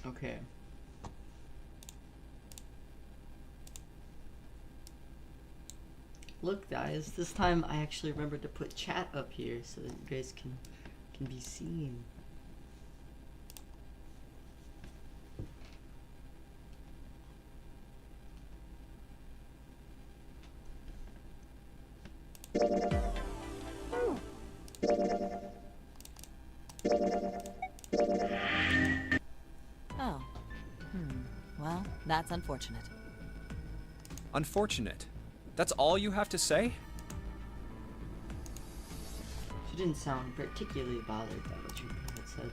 Okay. Look, guys, this time I actually remembered to put chat up here so that you guys can be seen. Oh. Well, that's unfortunate. Unfortunate? That's all you have to say? She didn't sound particularly bothered by what you had said.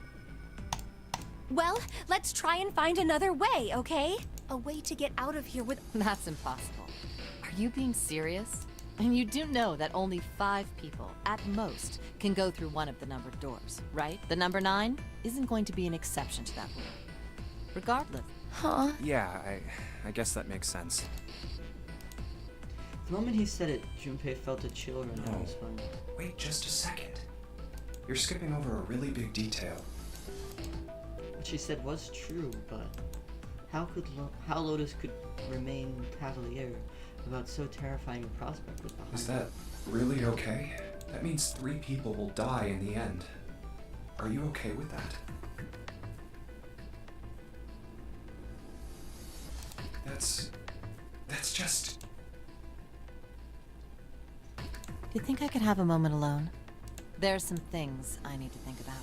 Well, let's try and find another way, okay? A way to get out of here with... That's impossible. Are you being serious? And you do know that only 5 people, at most, can go through one of the numbered doors, right? The number 9 isn't going to be an exception to that rule. Regardless. Huh? Yeah, I guess that makes sense. The moment he said it, Junpei felt a chill run down his spine. Wait just a second. You're skipping over a really big detail. What she said was true, but how Lotus could remain cavalier about so terrifying a prospect was behind Is that really okay? That means 3 people will die in the end. Are you okay with that? That's just... Do you think I could have a moment alone? There are some things I need to think about.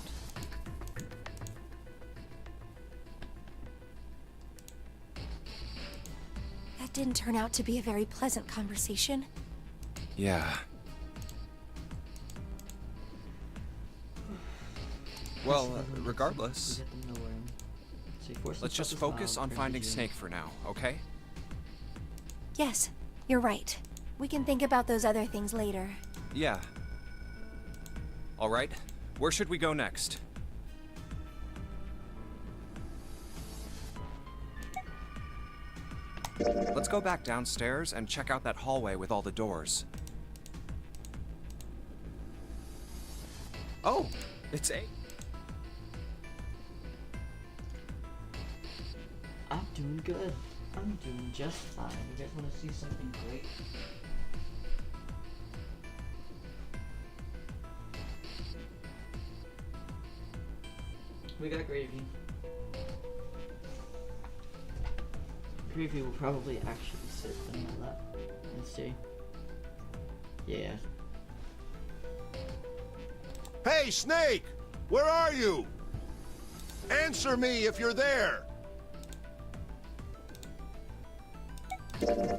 That didn't turn out to be a very pleasant conversation. Yeah. Well, regardless, We get them nowhere. So he forced let's himself just to smile focus and on turned to finding June. Snake for now, okay? Yes, you're right. We can think about those other things later. Yeah. Alright, where should we go next? Let's go back downstairs and check out that hallway with all the doors. Oh, it's a... I'm doing good. I'm doing just fine. You guys want to see something great? We got gravy. Gravy will probably actually sit on my lap and stay. Yeah. Hey, Snake! Where are you? Answer me if you're there!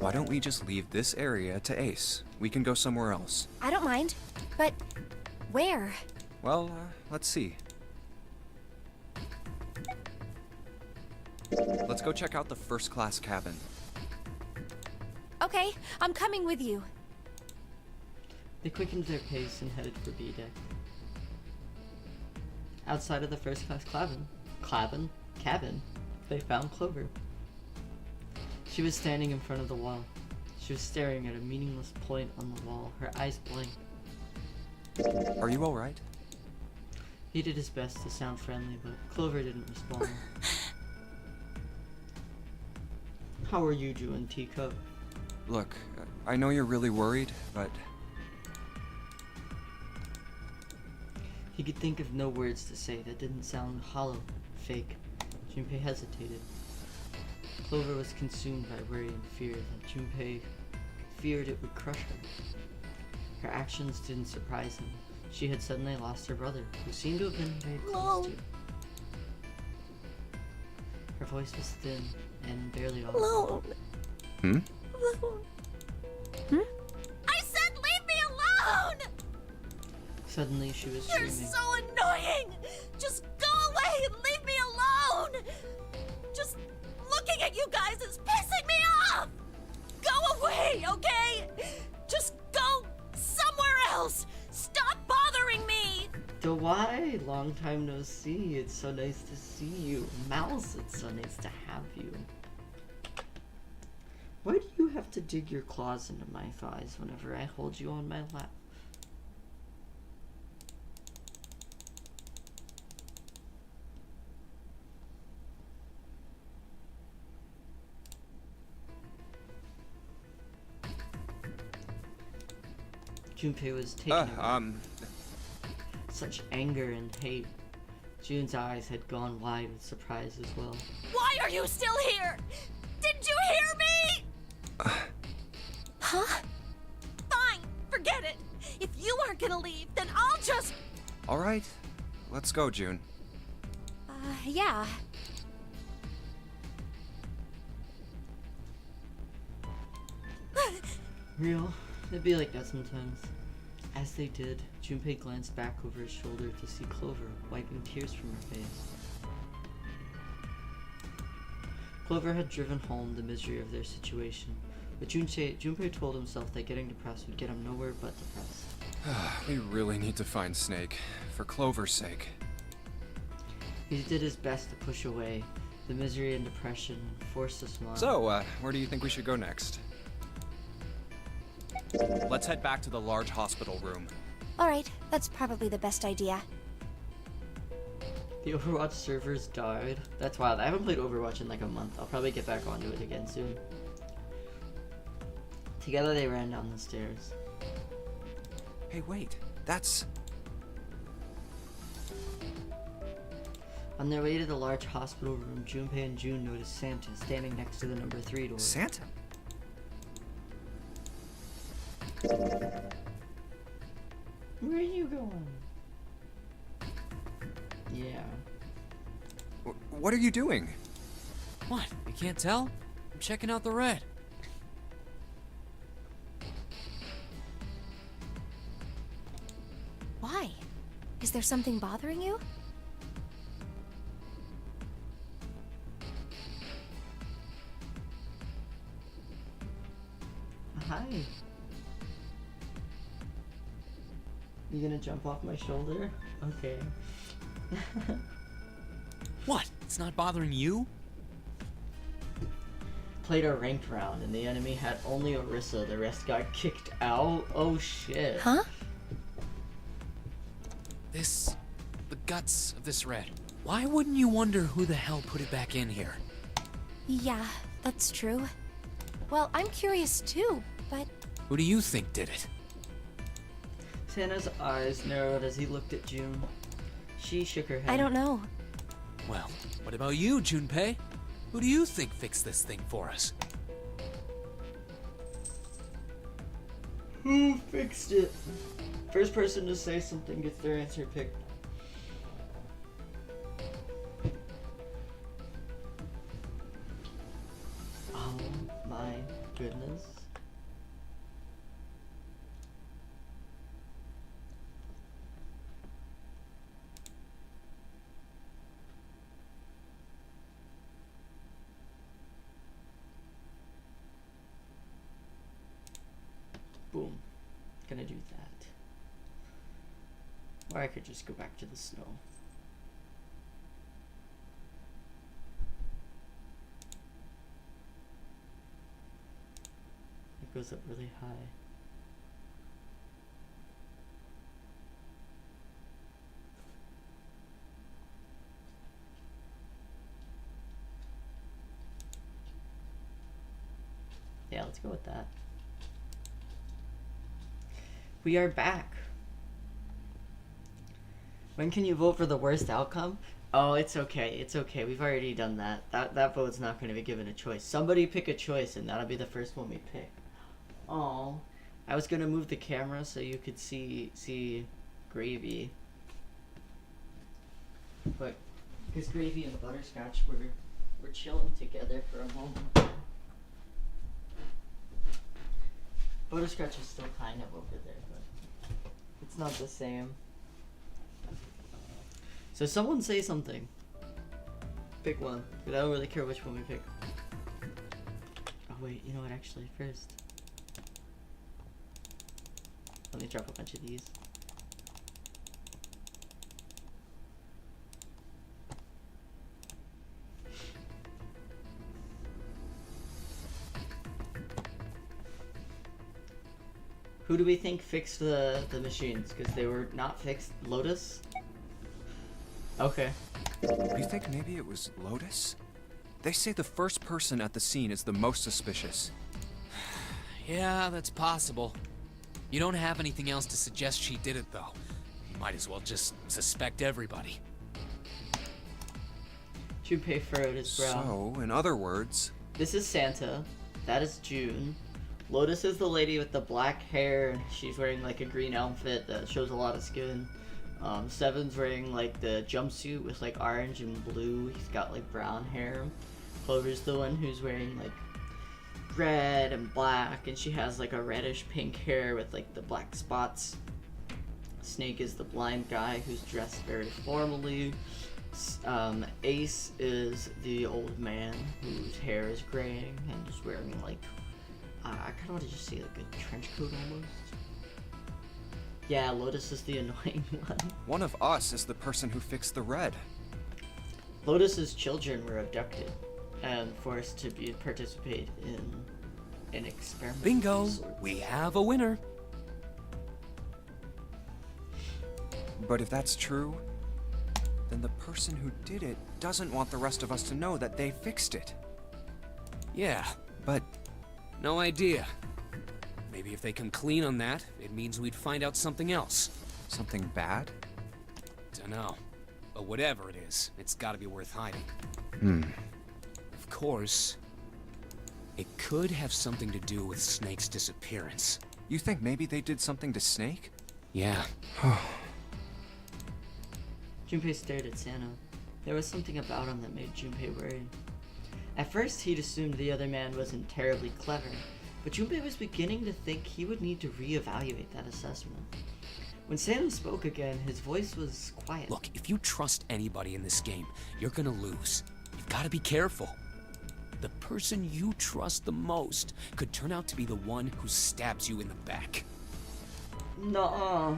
Why don't we just leave this area to Ace? We can go somewhere else. I don't mind, but where? Well, let's see. Let's go check out the first-class cabin. Okay, I'm coming with you. They quickened their pace and headed for B deck. Outside of the first-class cabin, they found Clover. She was standing in front of the wall. She was staring at a meaningless point on the wall, her eyes blank. Are you alright? He did his best to sound friendly, but Clover didn't respond. How are you doing, Teacup? Look, I know you're really worried, but... He could think of no words to say that didn't sound hollow, fake. Junpei hesitated. Clover was consumed by worry and fear that Junpei feared it would crush her. Her actions didn't surprise him. She had suddenly lost her brother, who seemed to have been very close to. Her voice was thin and barely audible. Hmm? I said leave me alone! Suddenly she was You're screaming. so annoying! Just go away and leave me alone! Just looking at you guys is pissing me off! Go away, okay? Just go somewhere else! Stop bothering me! Dewey, long time no see. It's so nice to see you. Mouse, it's so nice to have you. Why do you have to dig your claws into my thighs whenever I hold you on my lap? Junpei was taken away. Such anger and hate. June's eyes had gone wide with surprise as well. Why are you still here? Didn't you hear me? Huh? Fine, forget it. If you aren't gonna leave, then I'll just... All right, let's go, June. Yeah. Real? It'd be like that sometimes. As they did, Junpei glanced back over his shoulder to see Clover wiping tears from her face. Clover had driven home the misery of their situation, but Junpei told himself that getting depressed would get him nowhere but depressed. We really need to find Snake, for Clover's sake. He did his best to push away the misery and depression and force a smile. So, where do you think we should go next? Let's head back to the large hospital room. Alright, that's probably the best idea. The Overwatch servers died. That's wild. I haven't played Overwatch in like a month. I'll probably get back onto it again soon. Together they ran down the stairs. Hey, wait. That's... On their way to the large hospital room, Junpei and June noticed Santa standing next to the number 3 door. Santa? Where are you going? Yeah. What are you doing? What? You can't tell? I'm checking out the red. Why? Is there something bothering you? Hi. You gonna jump off my shoulder? Okay. What? It's not bothering you? Played a ranked round and the enemy had only Orisa. The rest got kicked out. Oh shit. Huh? The guts of this red. Why wouldn't you wonder who the hell put it back in here? Yeah, that's true. Well, I'm curious too, but... Who do you think did it? Santa's eyes narrowed as he looked at June. She shook her head. I don't know. Well, what about you, Junpei? Who do you think fixed this thing for us? Who fixed it? First person to say something gets their answer picked. Oh my goodness. Boom. Gonna do that. Or I could just go back to the snow. It goes up really high. Yeah, let's go with that. We are back. When can you vote for the worst outcome? Oh, it's okay. It's okay. We've already done that. That vote's not going to be given a choice. Somebody pick a choice, and that'll be the first one we pick. Oh, I was going to move the camera so you could see Gravy. But because Gravy and Butterscotch were chilling together for a moment. Butterscotch is still kind of over there, but it's not the same. So someone say something. Pick one, because I don't really care which one we pick. Oh wait, you know what, actually, first. Let me drop a bunch of these. Who do we think fixed the machines? Because they were not fixed. Lotus? Okay. You think maybe it was Lotus? They say the first person at the scene is the most suspicious. Yeah, that's possible. You don't have anything else to suggest she did it, though. You might as well just suspect everybody. Junpei furrowed his brow. So, in other words, This is Santa. That is June. Lotus is the lady with the black hair. She's wearing like a green outfit that shows a lot of skin. Seven's wearing like the jumpsuit with like orange and blue. He's got like brown hair. Clover's the one who's wearing like red and black, and she has like a reddish pink hair with like the black spots. Snake is the blind guy who's dressed very formally. Ace is the old man whose hair is graying and is wearing like I kind of want to just say like a trench coat almost. Yeah, Lotus is the annoying one. one of us is the person who fixed the red. Lotus's children were abducted and forced to participate in an experiment. Bingo! of sorts. We have a winner. But if that's true, then the person who did it doesn't want the rest of us to know that they fixed it. Yeah, But no idea. Maybe if they come clean on that, it means we'd find out something else. something bad? Dunno. But whatever it is, it's gotta be worth hiding. Of course, it could have something to do with Snake's disappearance. You think maybe they did something to Snake? Yeah, Junpei stared at Santa. There was something about him that made Junpei worried. At first, he'd assumed the other man wasn't terribly clever, but Junpei was beginning to think he would need to reevaluate that assessment. When Santa spoke again, his voice was quiet. look, if you trust anybody in this game, you're gonna lose. You've gotta be careful. The person you trust the most could turn out to be the one who stabs you in the back. Nuh-uh.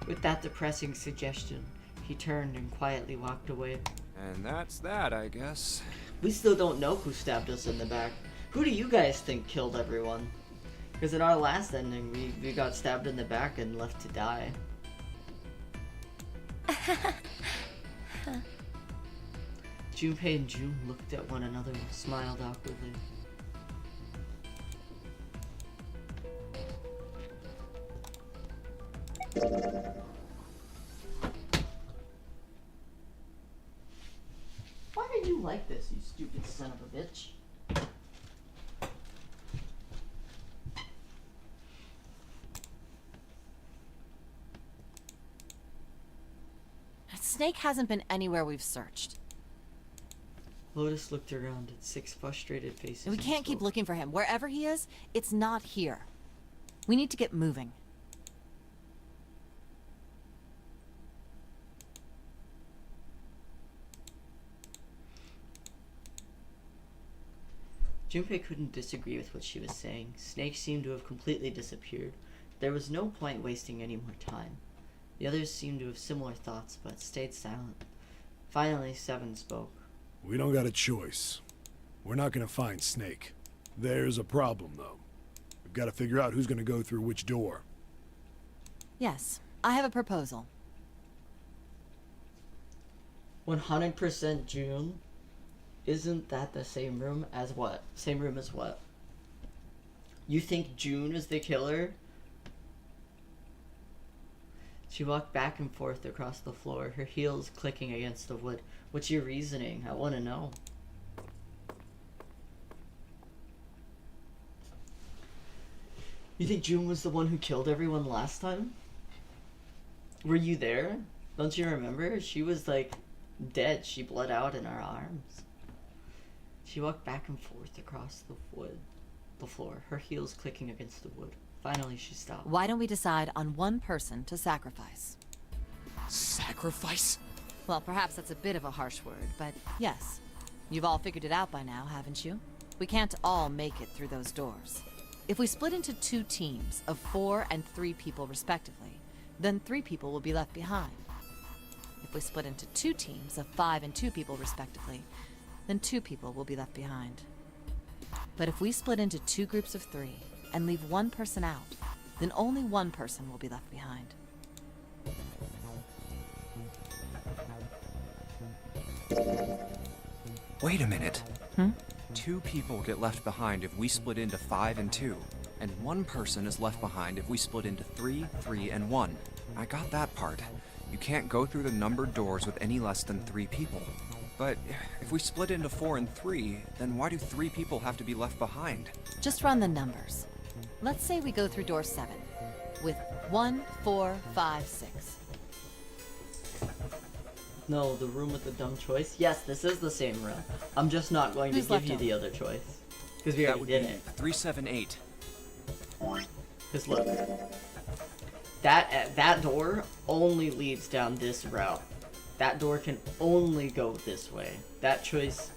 With that depressing suggestion, he turned and quietly walked away. And that's that, I guess. We still don't know who stabbed us in the back. Who do you guys think killed everyone? Because in our last ending, we got stabbed in the back and left to die. Junpei and June looked at one another and smiled awkwardly. Why are you like this, you stupid son of a bitch? Snake hasn't been anywhere we've searched. Lotus looked around at 6 frustrated faces. We and can't keep spoke. looking for him. Wherever he is, it's not here. We need to get moving. Junpei couldn't disagree with what she was saying. Snake seemed to have completely disappeared. There was no point wasting any more time. The others seemed to have similar thoughts, but stayed silent. Finally, Seven spoke. We don't got a choice. We're not gonna find Snake. There's a problem, though. We've got to figure out who's gonna go through which door. Yes, I have a proposal. 100% June? Isn't that the same room as what? Same room as what? You think June is the killer? She walked back and forth across the floor, her heels clicking against the wood. What's your reasoning? I want to know. You think June was the one who killed everyone last time? Were you there? Don't you remember? She was like dead. She bled out in our arms. She walked back and forth across the floor, her heels clicking against the wood. Finally, she stopped. Why don't we decide on one person to sacrifice? Sacrifice? Well, perhaps that's a bit of a harsh word, but yes. You've all figured it out by now, haven't you? We can't all make it through those doors. If we split into 2 teams of 4 and 3 people respectively, then 3 people will be left behind. If we split into 2 teams of 5 and 2 people respectively, then 2 people will be left behind. But if we split into 2 groups of 3 and leave 1 person out, then only 1 person will be left behind. Wait a minute. 2 people get left behind if we split into 5 and 2. and one person is left behind if we split into 3, 3, and 1. I got that part. You can't go through the numbered doors with any less than 3 people. But if we split into 4 and 3, then why do 3 people have to be left behind? Just run the numbers. Let's say we go through door 7 with 1, 4, 5, 6. No, the room with the dumb choice. Yes, this is the same room. I'm just not going Who's to give left you over? the other choice. Because we That already would did be it. 3, 7, 8. Because look, that door only leads down this route. That door can only go this way. That choice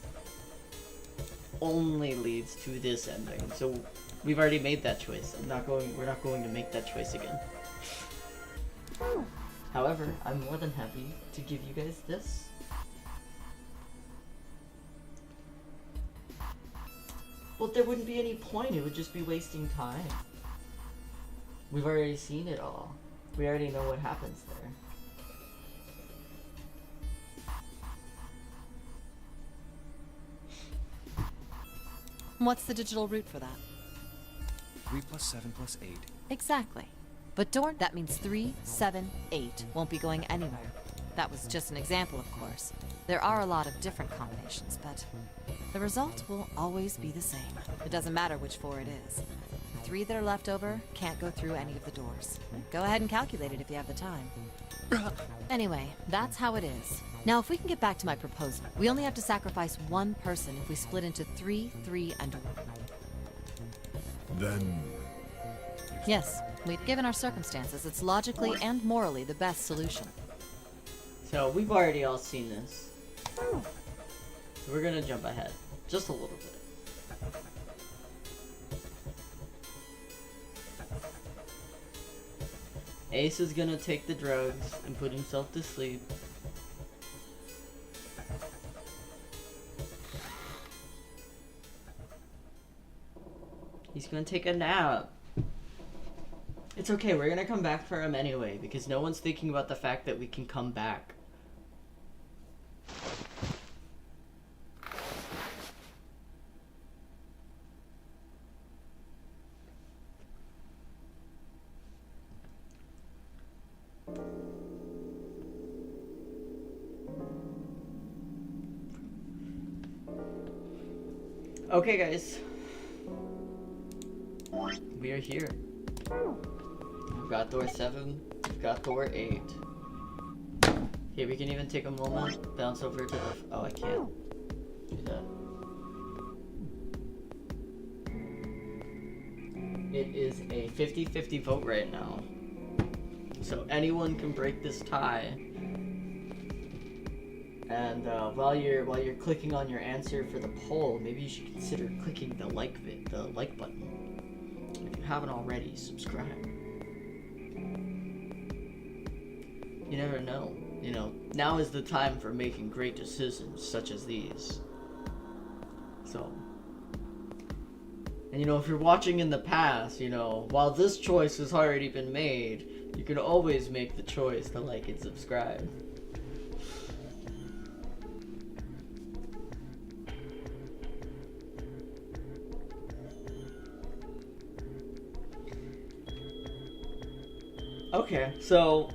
only leads to this ending. So we've already made that choice. We're not going to make that choice again. However, I'm more than happy to give you guys this. Well, there wouldn't be any point. It would just be wasting time. We've already seen it all. We already know what happens there. What's the digital route for that? 3 plus 7 plus 8. Exactly. But door, that means 3, 7, 8 won't be going anywhere. That was just an example, of course. There are a lot of different combinations, but the result will always be the same. It doesn't matter which 4 it is. The 3 that are left over can't go through any of the doors. Go ahead and calculate it if you have the time. Anyway, that's how it is. Now, if we can get back to my proposal, we only have to sacrifice one person if we split into 3, 3, and 1. Then... Yes, given our circumstances, it's logically and morally the best solution. So we've already all seen this. So we're gonna jump ahead just a little bit. Ace is gonna take the drugs and put himself to sleep. He's gonna take a nap. It's okay, we're gonna come back for him anyway, because no one's thinking about the fact that we can come back. Okay, guys. We are here. We've got door 7. We've got door 8. Okay, we can even take a moment, bounce over to the... Oh, I can't do that. It is a 50-50 vote right now. So anyone can break this tie. And while you're clicking on your answer for the poll, maybe you should consider clicking the like button. If you haven't already, subscribe. You never know. You know, now is the time for making great decisions such as these. So, and you know, if you're watching in the past, you know, while this choice has already been made, you can always make the choice to like and subscribe. Okay, so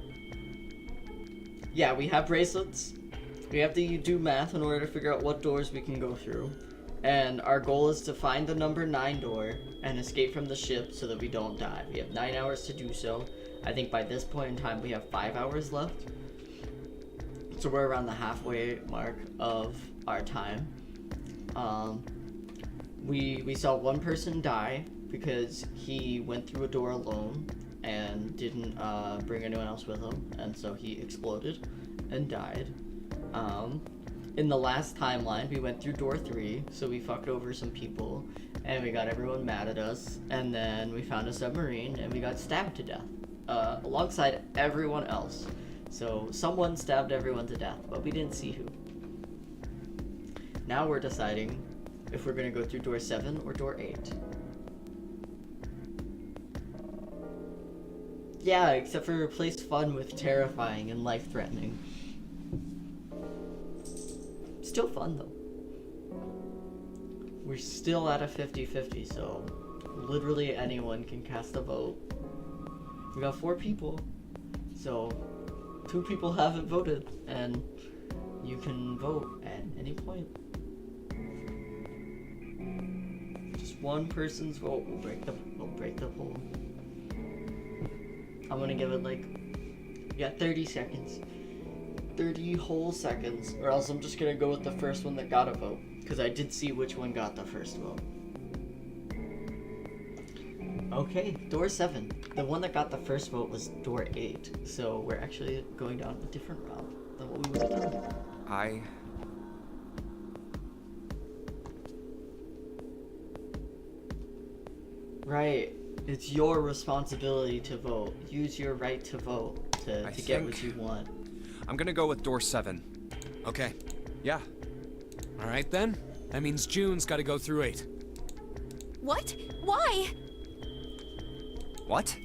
yeah, we have bracelets. We have to do math in order to figure out what doors we can go through. And our goal is to find the number 9 door and escape from the ship so that we don't die. We have 9 hours to do so. I think by this point in time we have 5 hours left. So we're around the halfway mark of our time. We saw one person die because he went through a door alone and didn't bring anyone else with him, and so he exploded and died. In the last timeline, we went through door 3, so we fucked over some people, and we got everyone mad at us, and then we found a submarine, and we got stabbed to death, alongside everyone else. So someone stabbed everyone to death, but we didn't see who. Now we're deciding if we're gonna go through door 7 or door 8. Yeah, except for replace fun with terrifying and life-threatening. Still fun, though. We're still at a 50-50, so Literally anyone can cast a vote. We got 4 people, so 2 people haven't voted, and you can vote at any point. Just one person's vote will break the poll. I'm gonna give it like, you got 30 seconds. 30 whole seconds, or else I'm just gonna go with the first one that got a vote, because I did see which one got the first vote. Okay, door 7. The one that got the first vote was door 8, so we're actually going down a different route than what we would have done. Right, it's your responsibility to vote. Use your right to vote to get what you want. I'm gonna go with door 7. Okay. Yeah. Alright then. That means June's gotta go through 8. What? Why? What?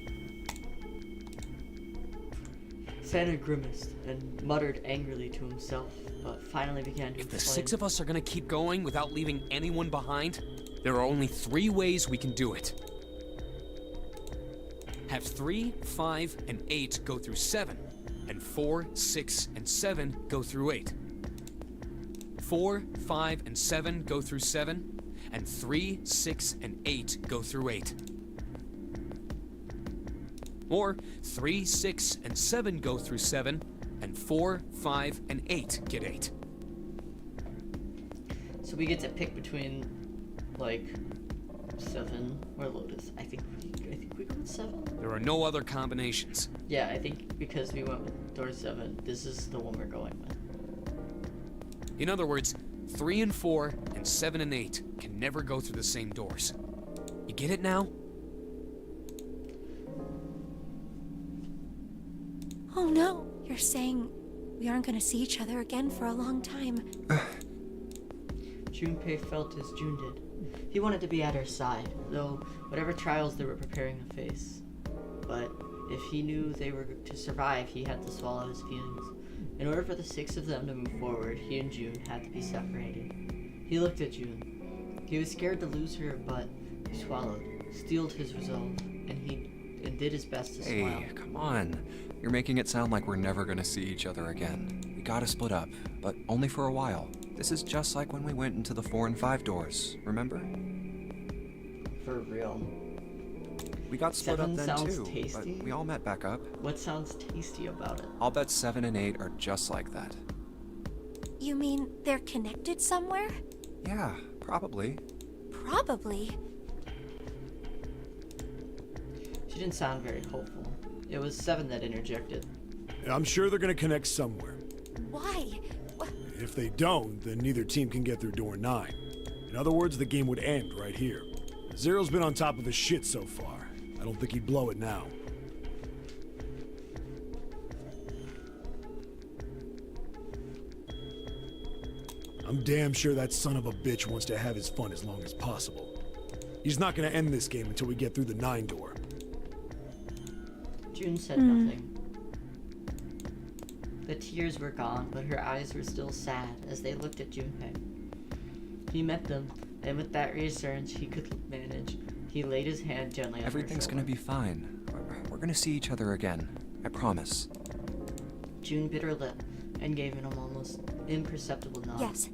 Santa grimaced and muttered angrily to himself, but finally began to If the explain. 6 of us are gonna keep going without leaving anyone behind, there are only 3 ways we can do it. Have 3, 5, and 8 go through 7, and 4, 6, and 7 go through 8. 4, 5, and 7 go through 7, and 3, 6, and 8 go through 8. Or 3, 6, and 7 go through 7, and 4, 5, and 8 get 8. So we get to pick between, like, 7 or Lotus. I think we go with 7. There are no other combinations. Yeah, I think because we went with door 7, this is the one we're going with. In other words, 3 and 4, and 7 and 8 can never go through the same doors. You get it now? Oh no, you're saying we aren't gonna see each other again for a long time. Junpei felt as June did. He wanted to be at her side, though whatever trials they were preparing to face. But if he knew they were to survive, he had to swallow his feelings. In order for the 6 of them to move forward, he and June had to be separated. He looked at June. He was scared to lose her, but he swallowed, steeled his resolve, and did his best to smile. Hey, come on. You're making it sound like we're never gonna see each other again. We gotta split up, but only for a while. This is just like when we went into the 4 and 5 doors, remember? For real. We got split 7 up then sounds too, tasty. but we all met back up. What sounds tasty about it? I'll bet 7 and 8 are just like that. You mean they're connected somewhere? Yeah, probably. Probably. She didn't sound very hopeful. It was 7 that interjected. I'm sure they're gonna connect somewhere. Why? If they don't, then neither team can get through door 9. In other words, the game would end right here. Zero's been on top of his shit so far. I don't think he'd blow it now. I'm damn sure that son of a bitch wants to have his fun as long as possible. He's not gonna end this game until we get through the 9 door. June said nothing. The tears were gone, but her eyes were still sad as they looked at Junpei. He met them, and with that reassurance he could manage, he laid his hand gently on Everything's her gonna shoulder. be fine. We're gonna see each other again. I promise. June bit her lip and gave him an almost imperceptible nod. Yes.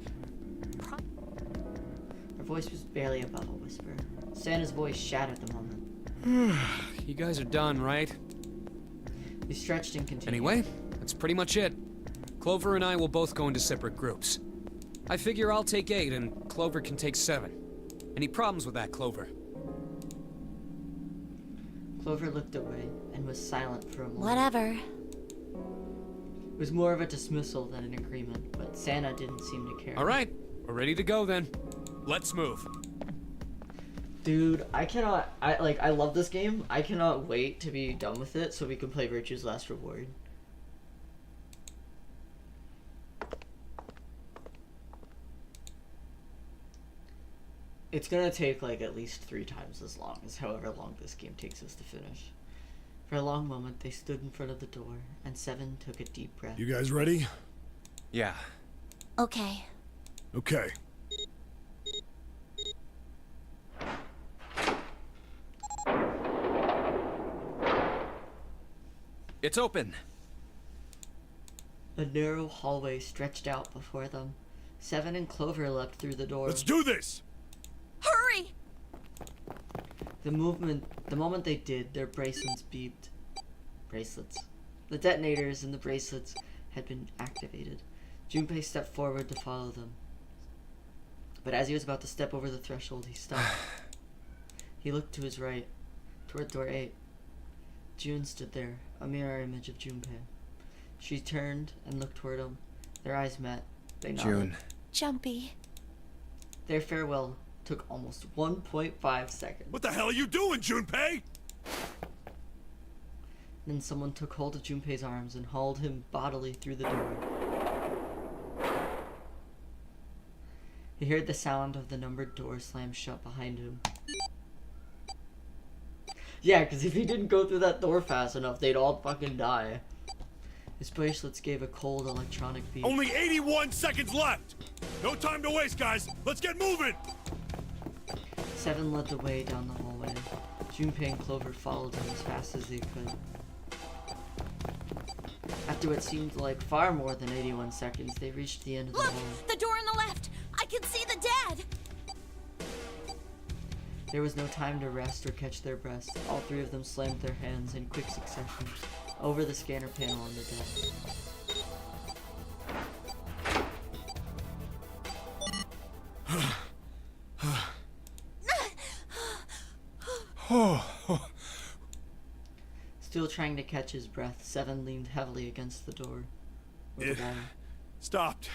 Her voice was barely above a whisper. Santa's voice shattered the moment. You guys are done, right? He stretched and continued. Anyway, that's pretty much it. Clover and I will both go into separate groups. I figure I'll take 8 and Clover can take 7. Any problems with that, Clover? Clover looked away and was silent for a moment. Whatever. It was more of a dismissal than an agreement, but Santa didn't seem to care. Alright, we're ready to go then. Let's move. Dude, I love this game. I cannot wait to be done with it so we can play Virtue's Last Reward. It's gonna take like at least 3 times as long as however long this game takes us to finish. For a long moment, they stood in front of the door, and 7 took a deep breath. You guys ready? Yeah. Okay. Okay. it's open. A narrow hallway stretched out before them. Seven and Clover leapt through the door. Let's do this! Hurry! The moment they did, their bracelets beeped. Bracelets. The detonators in the bracelets had been activated. Junpei stepped forward to follow them. But as he was about to step over the threshold, he stopped. He looked to his right, toward door 8. June stood there, a mirror image of Junpei. She turned and looked toward him. Their eyes met. They nodded. June. Jumpy. Their farewell took almost 1.5 seconds. What the hell are you doing, Junpei? Then someone took hold of Junpei's arms and hauled him bodily through the door. He heard the sound of the numbered door slam shut behind him. Yeah, because if he didn't go through that door fast enough, they'd all fucking die. His bracelets gave a cold electronic beep. Only 81 seconds left! No time to waste, guys! Let's get moving! Seven led the way down the hallway. Junpei and Clover followed him as fast as they could. After what seemed like far more than 81 seconds, they reached the end of the Look! hall. The door on the left! I can see the dead! There was no time to rest or catch their breaths. All three of them slammed their hands in quick succession over the scanner panel on the desk. Still trying to catch his breath, Seven leaned heavily against the door. It stopped.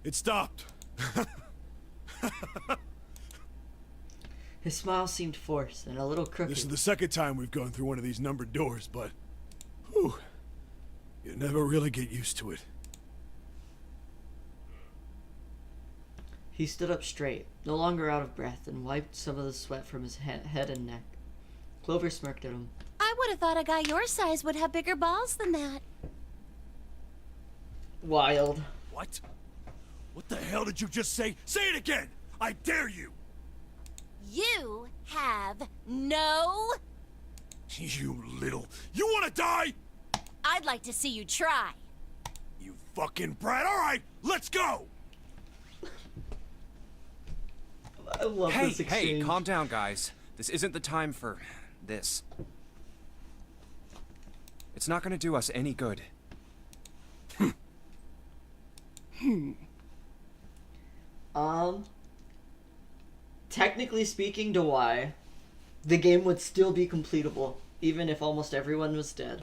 It stopped. His smile seemed forced and a little crooked. This is the second time we've gone through one of these numbered doors, but... whew, you never really get used to it. He stood up straight, no longer out of breath, and wiped some of the sweat from his head and neck. Clover smirked at him. I would have thought a guy your size would have bigger balls than that. Wild. What? What the hell did you just say? Say it again! I dare you! You have no... You little... You wanna die? I'd like to see you try. You fucking brat! Alright, let's go! I love Hey, this exchange. hey, calm down, guys. This isn't the time for this. It's not gonna do us any good. Technically speaking to why, the game would still be completable, even if almost everyone was dead.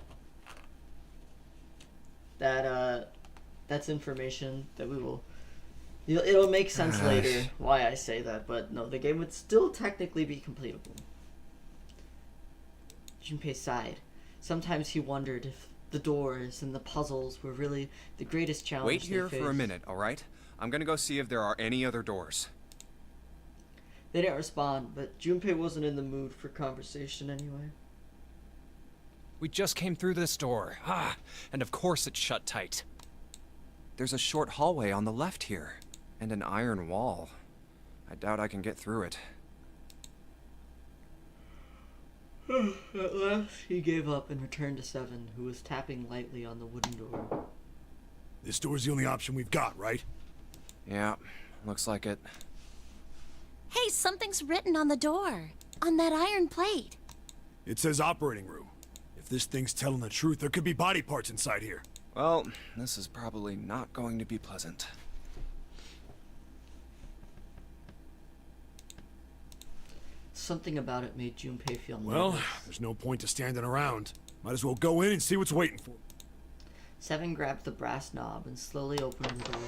That's information that we will... It'll make sense later why I say that, but no, the game would still technically be completable. Junpei sighed. Sometimes he wondered if the doors and the puzzles were really the greatest challenge Wait they here for a faced. minute, alright? I'm gonna go see if there are any other doors. They didn't respond, but Junpei wasn't in the mood for conversation anyway. We just came through this door. Ah, and of course it's shut tight. There's a short hallway on the left here, and an iron wall. I doubt I can get through it. At last, he gave up and returned to Seven, who was tapping lightly on the wooden door. This door's the only option we've got, right? Yeah, looks like it. Hey, something's written on the door. On that iron plate. It says operating room. If this thing's telling the truth, there could be body parts inside here. Well, this is probably not going to be pleasant. Something about it made Junpei feel Well, nervous. there's no point to standing around. Might as well go in and see what's waiting for. Seven grabbed the brass knob and slowly opened the door.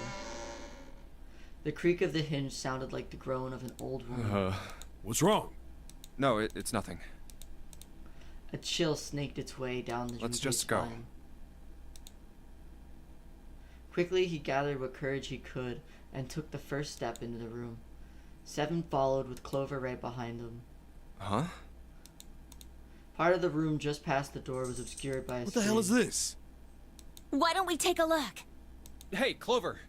The creak of the hinge sounded like the groan of an old woman. What's wrong? No, it's nothing. A chill snaked its way down the Let's Junpei's just go. spine. Quickly, he gathered what courage he could and took the first step into the room. Seven followed with Clover right behind him. Huh? Part of the room just past the door was obscured by a What the hell is screen. this? Why don't we take a look? Hey, Clover!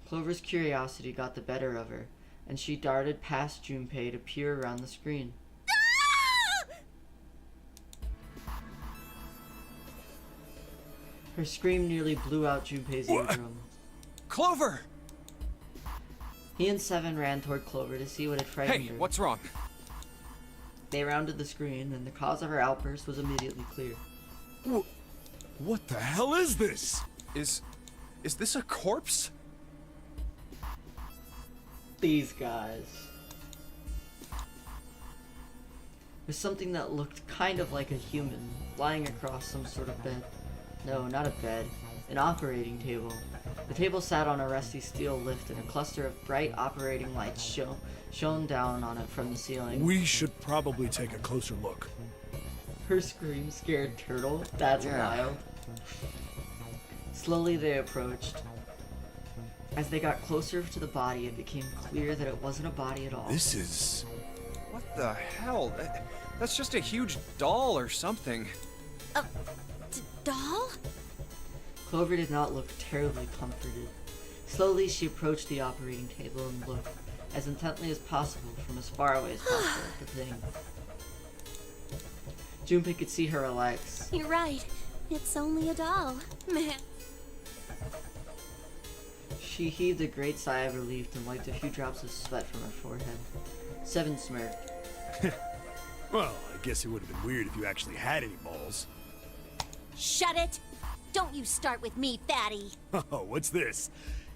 Clover's curiosity got the better of her, and she darted past Junpei to peer around the screen. Her scream nearly blew out Junpei's eardrum. Clover! He and Seven ran toward Clover to see what had frightened Hey, her. what's wrong? They rounded the screen, and the cause of her outburst was immediately clear. What the hell is this? Is this a corpse? These guys. There's something that looked kind of like a human, lying across some sort of bed. No, not a bed. An operating table. The table sat on a rusty steel lift, and a cluster of bright operating lights shone down on it from the ceiling. We should probably take a closer look. Her scream scared Turtle. That's wild. Slowly they approached. As they got closer to the body, it became clear that it wasn't a body at all. This is... What the hell? That's just a huge doll or something. Doll? Clover did not look terribly comforted. Slowly she approached the operating table and looked as intently as possible from as far away as possible at the thing. Junpei could see her relax. You're right. It's only a doll. Man. She heaved a great sigh of relief and wiped a few drops of sweat from her forehead. Seven smirked. Well, I guess it would have been weird if you actually had any balls. Shut it! Don't you start with me, fatty. Oh, what's this?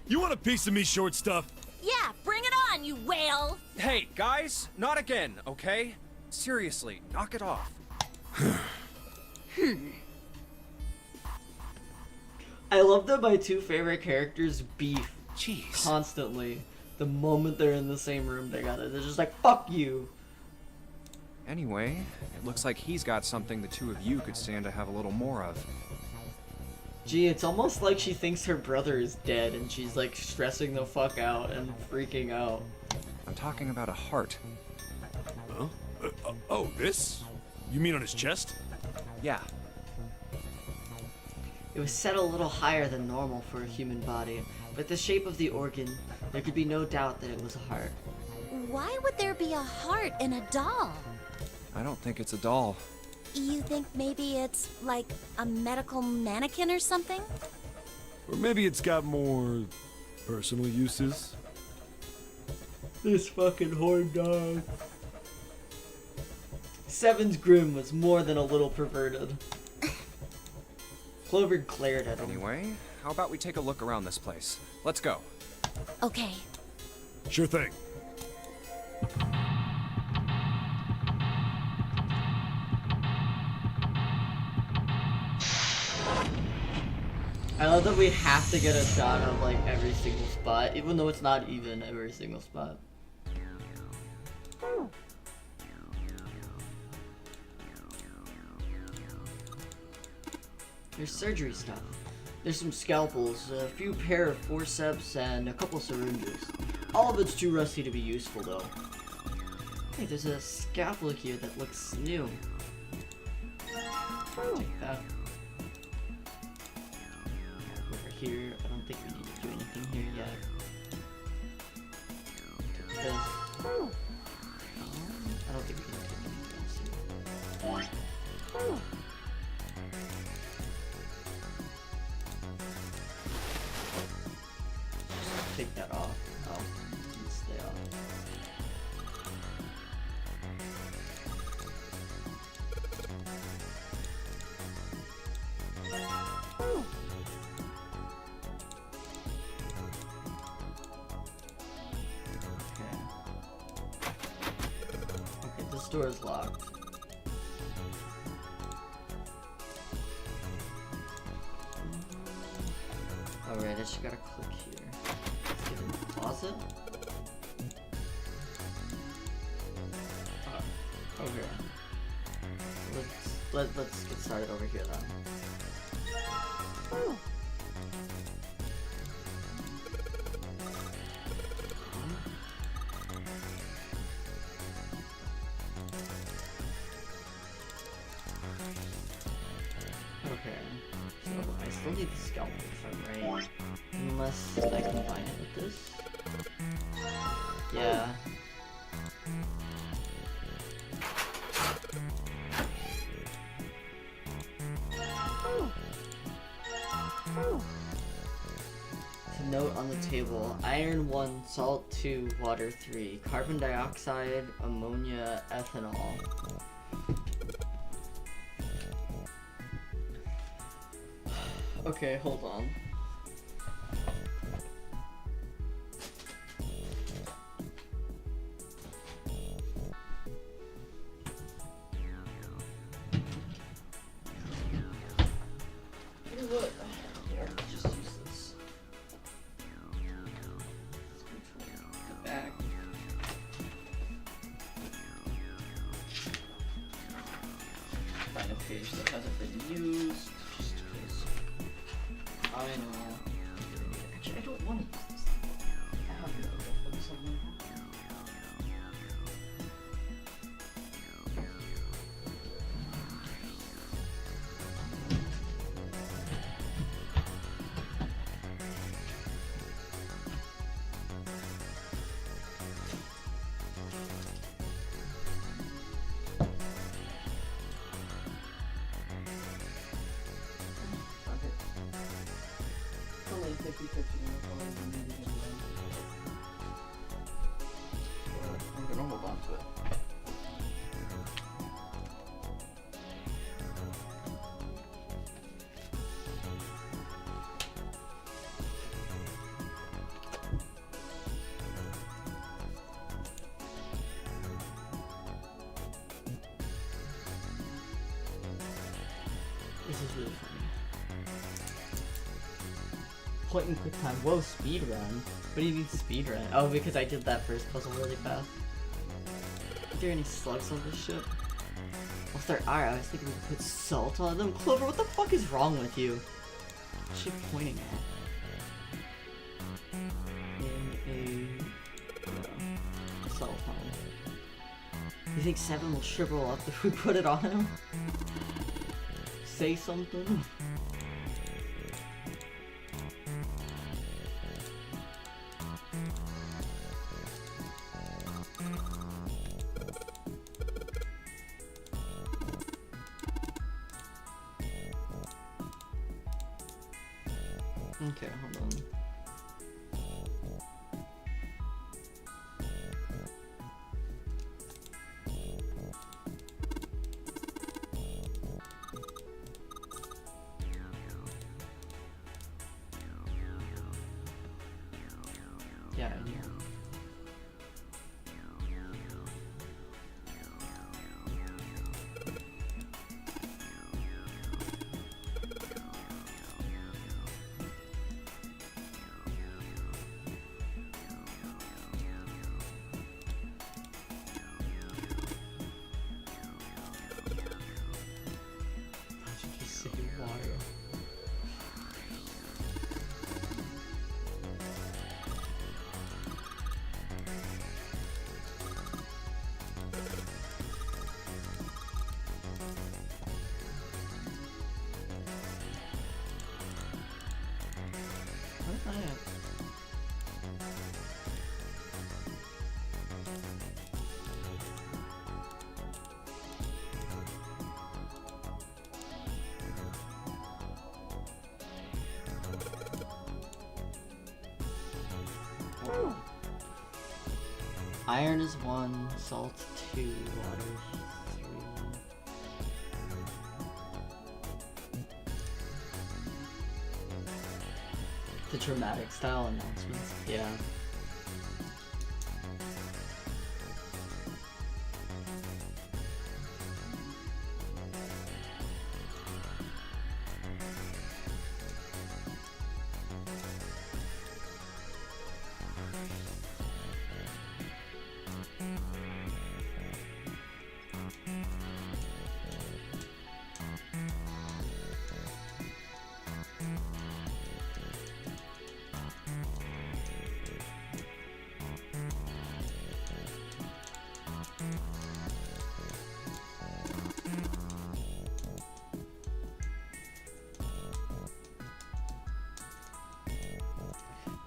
You want a piece of me, short stuff? Yeah, bring it on, you whale! Hey, guys, not again, okay? Seriously, knock it off. I love that my two favorite characters beef Jeez. constantly. The moment they're in the same room together, they're just like, fuck you. Anyway, it looks like he's got something the two of you could stand to have a little more of. Gee, it's almost like she thinks her brother is dead and she's like stressing the fuck out and freaking out. I'm talking about a heart. Huh? Oh, this? You mean on his chest? Yeah. It was set a little higher than normal for a human body, but the shape of the organ, there could be no doubt that it was a heart. Why would there be a heart in a doll? I don't think it's a doll. You think maybe it's like a medical mannequin or something? Or maybe it's got more personal uses? This fucking horn dog. Seven's grin was more than a little perverted. Clover glared at him. Anyway, how about we take a look around this place? Let's go. Okay. Sure thing. I love that we have to get a shot of like every single spot, even though it's not even every single spot. There's surgery stuff. There's some scalpels, a few pair of forceps, and a couple syringes. All of it's too rusty to be useful though. Hey, there's a scalpel here that looks new. Take that. Over here, I don't think we need to do anything here yet. Take this. I don't think we can take anything else here. Just take that off. Oh, it can stay off. Okay, this door is locked. Alright, I just gotta click here. Let's get in the closet. Okay. Let's get started over here then. Okay, so I still need the scalpel if I'm right. Unless I combine it with this. Yeah. table. Iron 1, salt 2, water 3, carbon dioxide, ammonia, ethanol. Okay, hold on. You know what? Here, just use this. The bag. Find a page that hasn't been used. Just because I know. Actually, I don't want to use this thing. I have no idea something. Only 50-50 I'm gonna hold on to it. This is really funny. Point and quick time. Whoa, speed run. What do you mean speed run? Oh, because I did that first puzzle really fast. Are there any slugs on this ship? Well, if there are, I was thinking we could put salt on them. Clover, what the fuck is wrong with you? What's she pointing at? In a salt pond. You think 7 will shrivel up if we put it on him? Say something. Okay, hold on. Yeah, I know. Water. What am I at? Iron is 1, salt 2, water 3. The dramatic style announcements, yeah.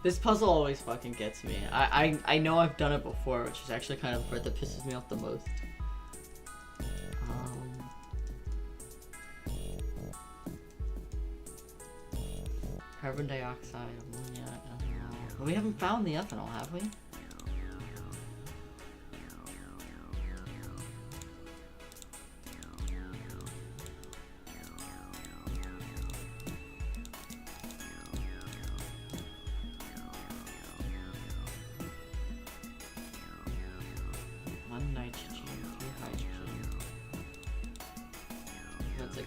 This puzzle always fucking gets me. I know I've done it before, which is actually kind of the part that pisses me off the most. Carbon dioxide, ammonia, ethanol. We haven't found the ethanol, have we? One nitrogen, 3 hydrogen. That's like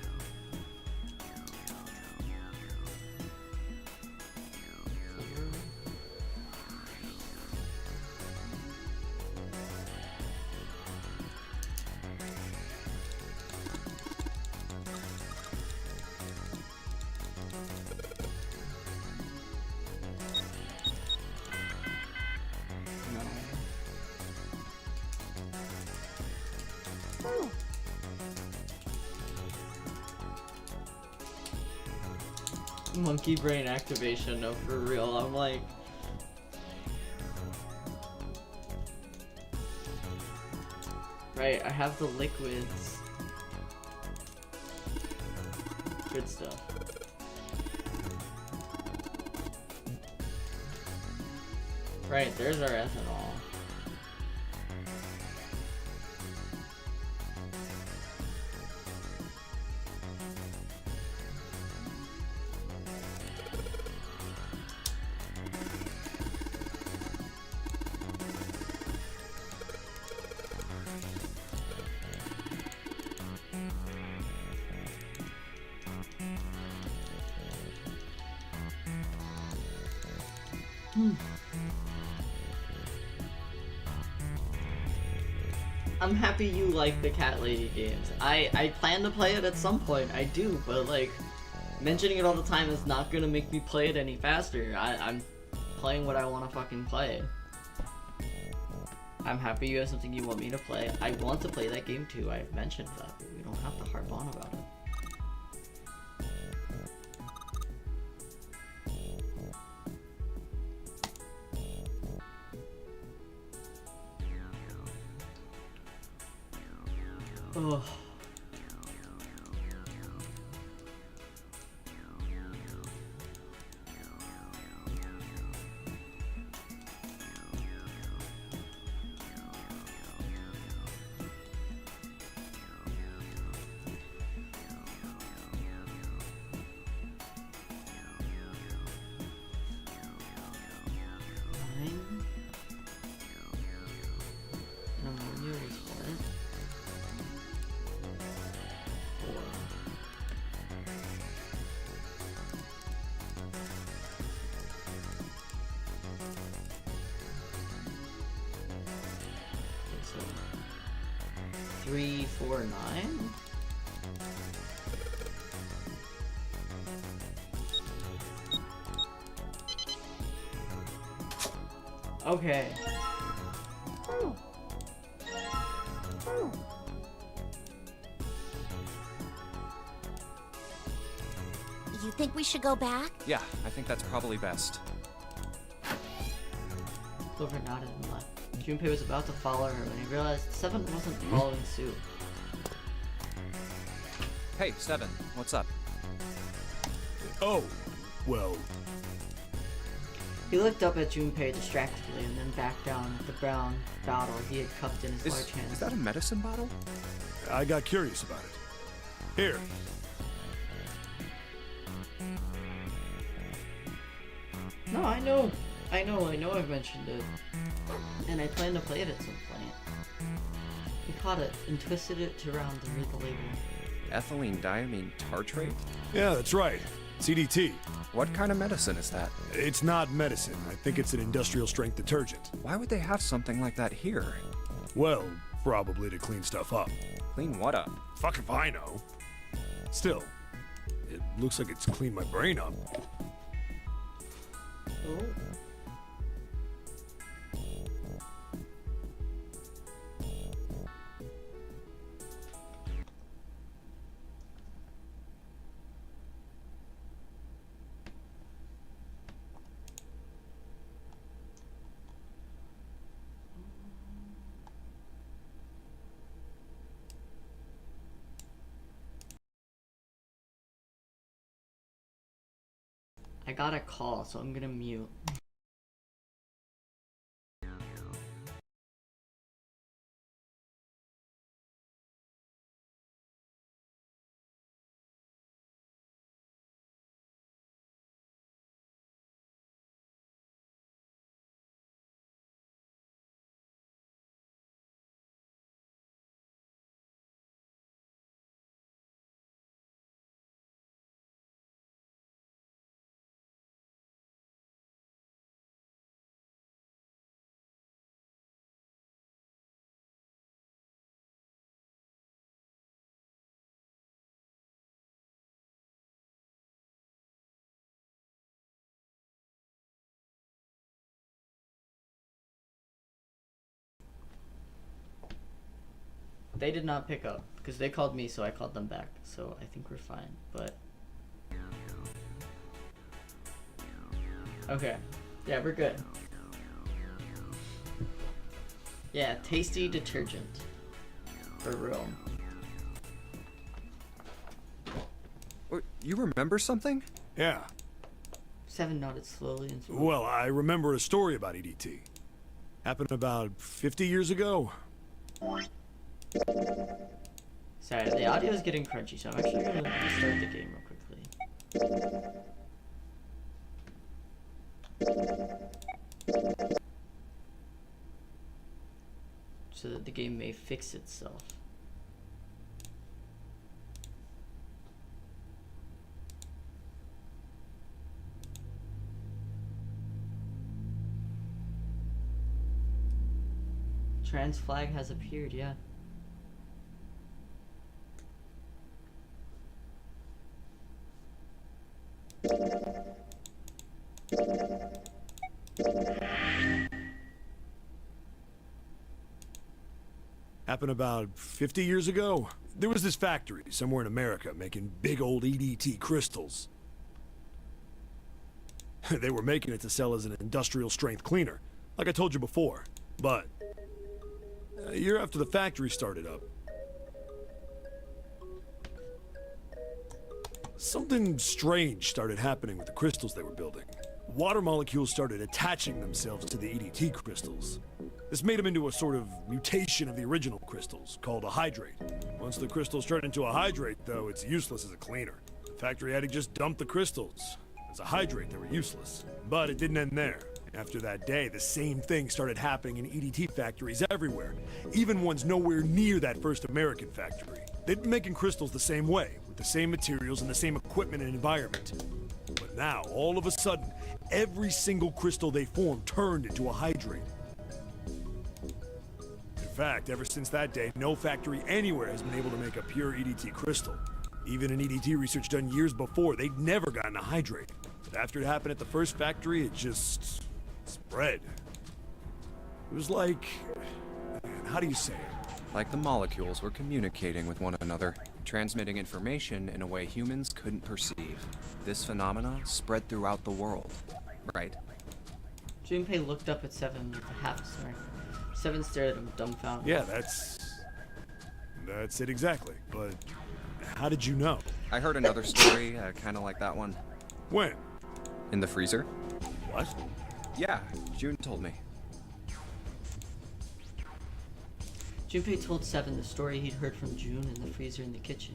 monkey brain activation, no, for real. I'm like, right, I have the liquids. Good stuff. Right, there's our ethanol. I'm happy you like the Cat Lady games. I plan to play it at some point, I do, but like, mentioning it all the time is not gonna make me play it any faster. I'm playing what I want to fucking play. I'm happy you have something you want me to play. I want to play that game too, I've mentioned that, but we don't have to harp on about it. Ugh. So 3, 4, 9. Okay. You think we should go back? Yeah, I think that's probably best. Clover nodded and left. Junpei was about to follow her when he realized Seven wasn't following suit. Hey, Seven, what's up? Oh, well, He looked up at Junpei distractedly and then back down at the brown bottle he had cupped in his large hand. Is that a medicine bottle? I got curious about it. Here. No, I know I've mentioned it. And I plan to play it at some point. He caught it and twisted it around to read the label. Ethylene diamine tartrate? Yeah, that's right. CDT. What kind of medicine is that? It's not medicine. I think it's an industrial strength detergent. Why would they have something like that here? Well, probably to clean stuff up. Clean what up? Fuck if I know. Still, it looks like it's cleaned my brain up. Oh. I got a call, so I'm gonna mute. They did not pick up because they called me, so I called them back. So I think we're fine. But okay, yeah, we're good. Yeah, tasty detergent for Rome. You remember something? Yeah. Seven nodded slowly and smoothly. Well, I remember a story about EDT. Happened about 50 years ago. Sorry, the audio is getting crunchy, so I'm actually gonna restart the game real quickly. So that the game may fix itself. Trans flag has appeared, yeah. Happened about 50 years ago. There was this factory somewhere in America making big old EDT crystals. They were making it to sell as an industrial strength cleaner, like I told you before. But a year after the factory started up, something strange started happening with the crystals they were building. Water molecules started attaching themselves to the EDT crystals. This made them into a sort of mutation of the original crystals, called a hydrate. Once the crystals turn into a hydrate, though, it's useless as a cleaner. The factory had to just dump the crystals. As a hydrate, they were useless. But it didn't end there. After that day, the same thing started happening in EDT factories everywhere, even ones nowhere near that first American factory. They'd been making crystals the same way, with the same materials and the same equipment and environment. But now, all of a sudden, every single crystal they formed turned into a hydrate. In fact, ever since that day, no factory anywhere has been able to make a pure EDT crystal. Even in EDT research done years before, they'd never gotten a hydrate. But after it happened at the first factory, it just spread. It was like, man, how do you say it? Like the molecules were communicating with one another, transmitting information in a way humans couldn't perceive. This phenomena spread throughout the world, right? Junpei looked up at Seven with a half smirk. Seven stared at him dumbfounded. Yeah, that's it exactly. But how did you know? I heard another story, kind of like that one. When? In the freezer? What? Yeah, June told me. Junpei told Seven the story he'd heard from June in the freezer in the kitchen.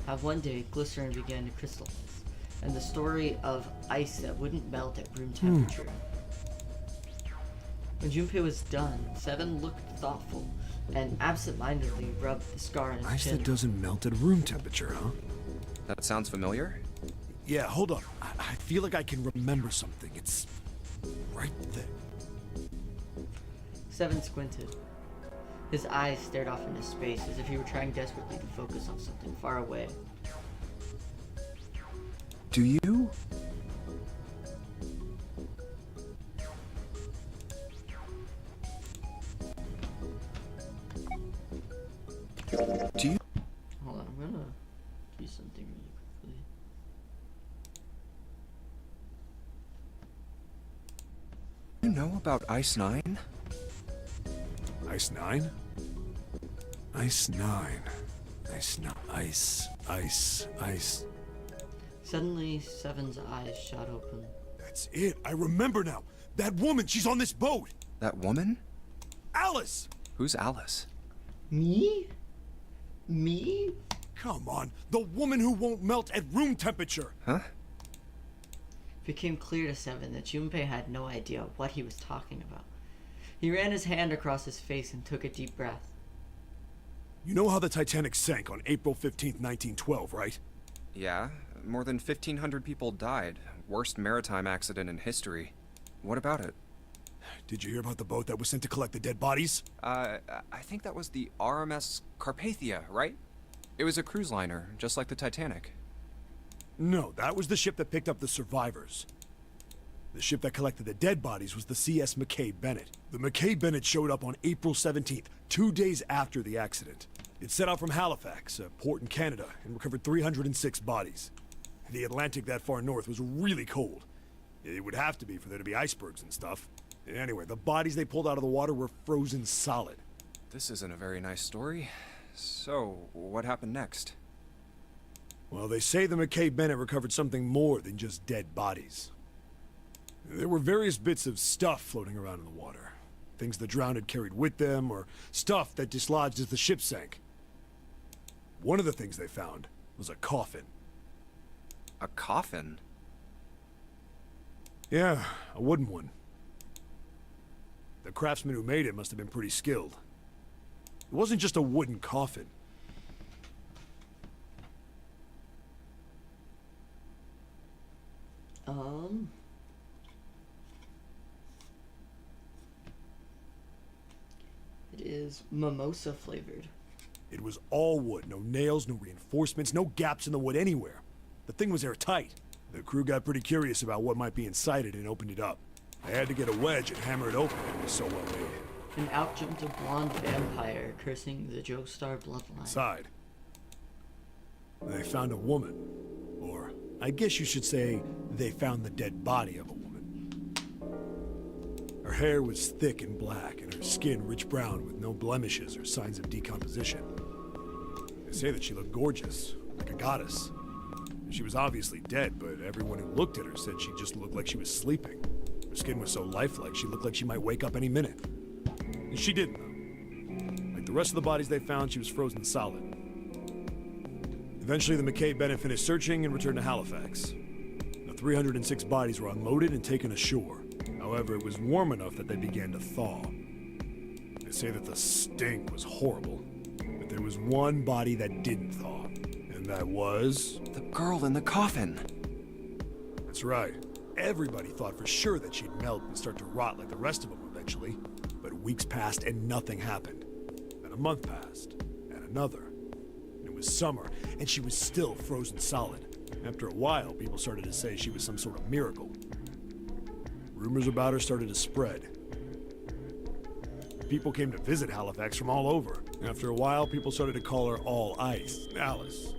How one day glycerin began to crystallize, and the story of ice that wouldn't melt at room temperature. When Junpei was done, Seven looked thoughtful and absent-mindedly rubbed the scar on his Ice chin. that doesn't melt at room temperature, huh? That sounds familiar? Yeah, hold on. I feel like I can remember something. It's right there. Seven squinted. His eyes stared off into space as if he were trying desperately to focus on something far away. Do you? Do you? Hold on, I'm gonna do something really quickly. You know about Ice 9? Ice 9? Ice 9. Ice. Suddenly, Seven's eyes shot open. That's it. I remember now. That woman, she's on this boat. That woman? Alice! Who's Alice? Me? Me? Come on. The woman who won't melt at room temperature. Huh? It became clear to Seven that Junpei had no idea what he was talking about. He ran his hand across his face and took a deep breath. You know how the Titanic sank on April 15th, 1912, right? Yeah, more than 1,500 people died. Worst maritime accident in history. What about it? Did you hear about the boat that was sent to collect the dead bodies? I think that was the RMS Carpathia, right? It was a cruise liner, just like the Titanic. No, that was the ship that picked up the survivors. The ship that collected the dead bodies was the CS McKay Bennett. The McKay Bennett showed up on April 17th, 2 days after the accident. It set out from Halifax, a port in Canada, and recovered 306 bodies. The Atlantic that far north was really cold. It would have to be for there to be icebergs and stuff. Anyway, the bodies they pulled out of the water were frozen solid. This isn't a very nice story. So, what happened next? Well, they say the McKay-Bennett recovered something more than just dead bodies. There were various bits of stuff floating around in the water. Things the drowned had carried with them, or stuff that dislodged as the ship sank. One of the things they found was a coffin. A coffin? Yeah, a wooden one. The craftsman who made it must have been pretty skilled. It wasn't just a wooden coffin. It is mimosa flavored. It was all wood, no nails, no reinforcements, no gaps in the wood anywhere. The thing was airtight. The crew got pretty curious about what might be inside it and opened it up. They had to get a wedge and hammer it open. It was so well made. And out jumped a blonde vampire cursing the Joestar bloodline. Inside, they found a woman. Or, I guess you should say, they found the dead body of a woman. Her hair was thick and black, and her skin rich brown with no blemishes or signs of decomposition. They say that she looked gorgeous, like a goddess. She was obviously dead, but everyone who looked at her said she just looked like she was sleeping. Her skin was so lifelike, she looked like she might wake up any minute. And she didn't, though. Like the rest of the bodies they found, she was frozen solid. Eventually, the McKay-Bennett finished searching and returned to Halifax. The 306 bodies were unloaded and taken ashore. However, it was warm enough that they began to thaw. They say that the stink was horrible, but there was one body that didn't thaw, and that was... The girl in the coffin! That's right. Everybody thought for sure that she'd melt and start to rot like the rest of them eventually. But weeks passed and nothing happened. Then a month passed, and another. And it was summer, and she was still frozen solid. After a while, people started to say she was some sort of miracle. Rumors about her started to spread. People came to visit Halifax from all over. After a while, people started to call her All Ice, Alice.